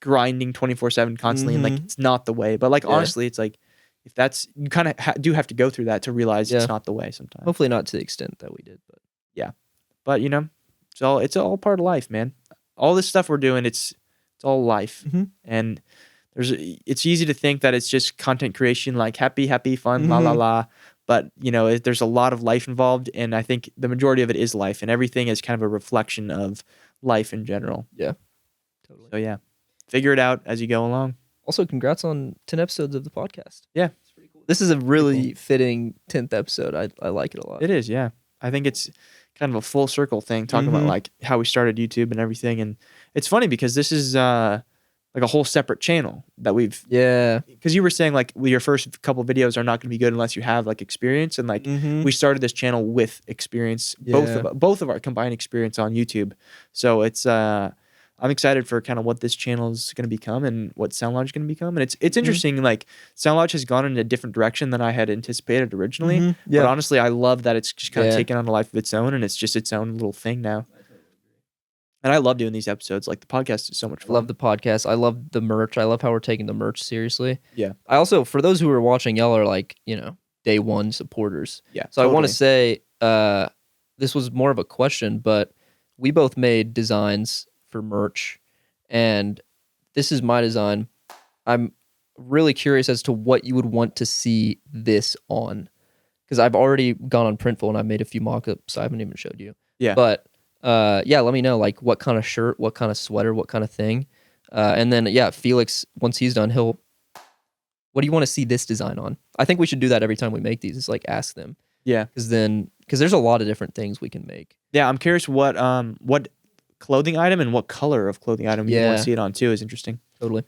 grinding 24/7 constantly, and like it's not the way. But like honestly, it's like if that's you kind of do have to go through that to realize it's not the way sometimes. Hopefully not to the extent that we did, but yeah. But it's all part of life, man. All this stuff we're doing, it's all life, and it's easy to think that it's just content creation, like happy, fun, la la la. But there's a lot of life involved, and I think the majority of it is life, and everything is kind of a reflection of life in general. Yeah, totally. So yeah. Figure it out as you go along. Also, congrats on 10 episodes of the podcast. Yeah. It's pretty cool. This is a really fitting 10th episode. I like it a lot. It is, yeah. I think it's kind of a full circle thing, talking about like how we started YouTube and everything. And it's funny because this is like a whole separate channel that we've... Yeah. Because you were saying like your first couple videos are not going to be good unless you have like experience. And like we started this channel with experience, both of our combined experience on YouTube. So it's... I'm excited for kind of what this channel is going to become and what Sound Lodge is going to become. And it's interesting, like Sound Lodge has gone in a different direction than I had anticipated originally. But honestly, I love that it's just kind of taken on a life of its own and it's just its own little thing now. And I love doing these episodes. Like the podcast is so much fun. I love the podcast. I love the merch. I love how we're taking the merch seriously. Yeah. I also, for those who are watching, y'all are like, day one supporters. Yeah. So totally. I want to say, this was more of a question, but we both made designs for merch, and this is my design. I'm really curious as to what you would want to see this on, because I've already gone on Printful and I've made a few mock-ups I haven't even showed you. Yeah. But let me know like what kind of shirt, what kind of sweater, what kind of thing. And then Felix, once he's done, he'll what do you want to see this design on? I think we should do that every time we make these. Is like ask them. Yeah. Because there's a lot of different things we can make. Yeah, I'm curious what clothing item and what color of clothing item you want to see it on too is interesting. Totally.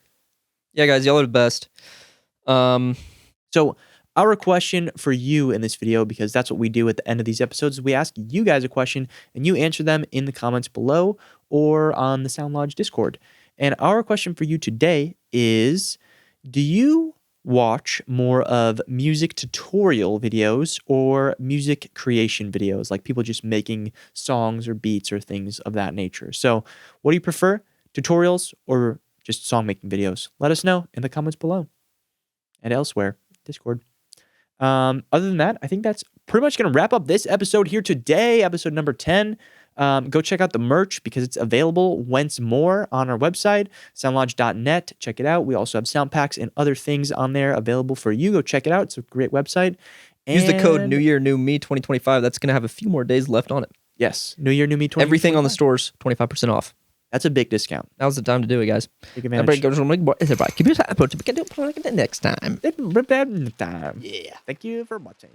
Yeah, guys, y'all are the best. So our question for you in this video, because that's what we do at the end of these episodes, is we ask you guys a question and you answer them in the comments below or on the Sound Lodge Discord. And our question for you today is, do you watch more of music tutorial videos or music creation videos, like people just making songs or beats or things of that nature? So what do you prefer, tutorials or just song making videos? Let us know in the comments below and elsewhere, Discord. Other than that, I think that's pretty much going to wrap up this episode here today, episode number 10. Go check out the merch because it's available once more on our website, soundlodge.net. Check it out. We also have sound packs and other things on there available for you. Go check it out. It's a great website. Use the code New Year New Me 2025. That's going to have a few more days left on it. Yes, New Year New Me 2025. Everything on the stores 25% off. That's a big discount. Now's the time to do it, guys. Take advantage. Next time. Yeah. Thank you for watching.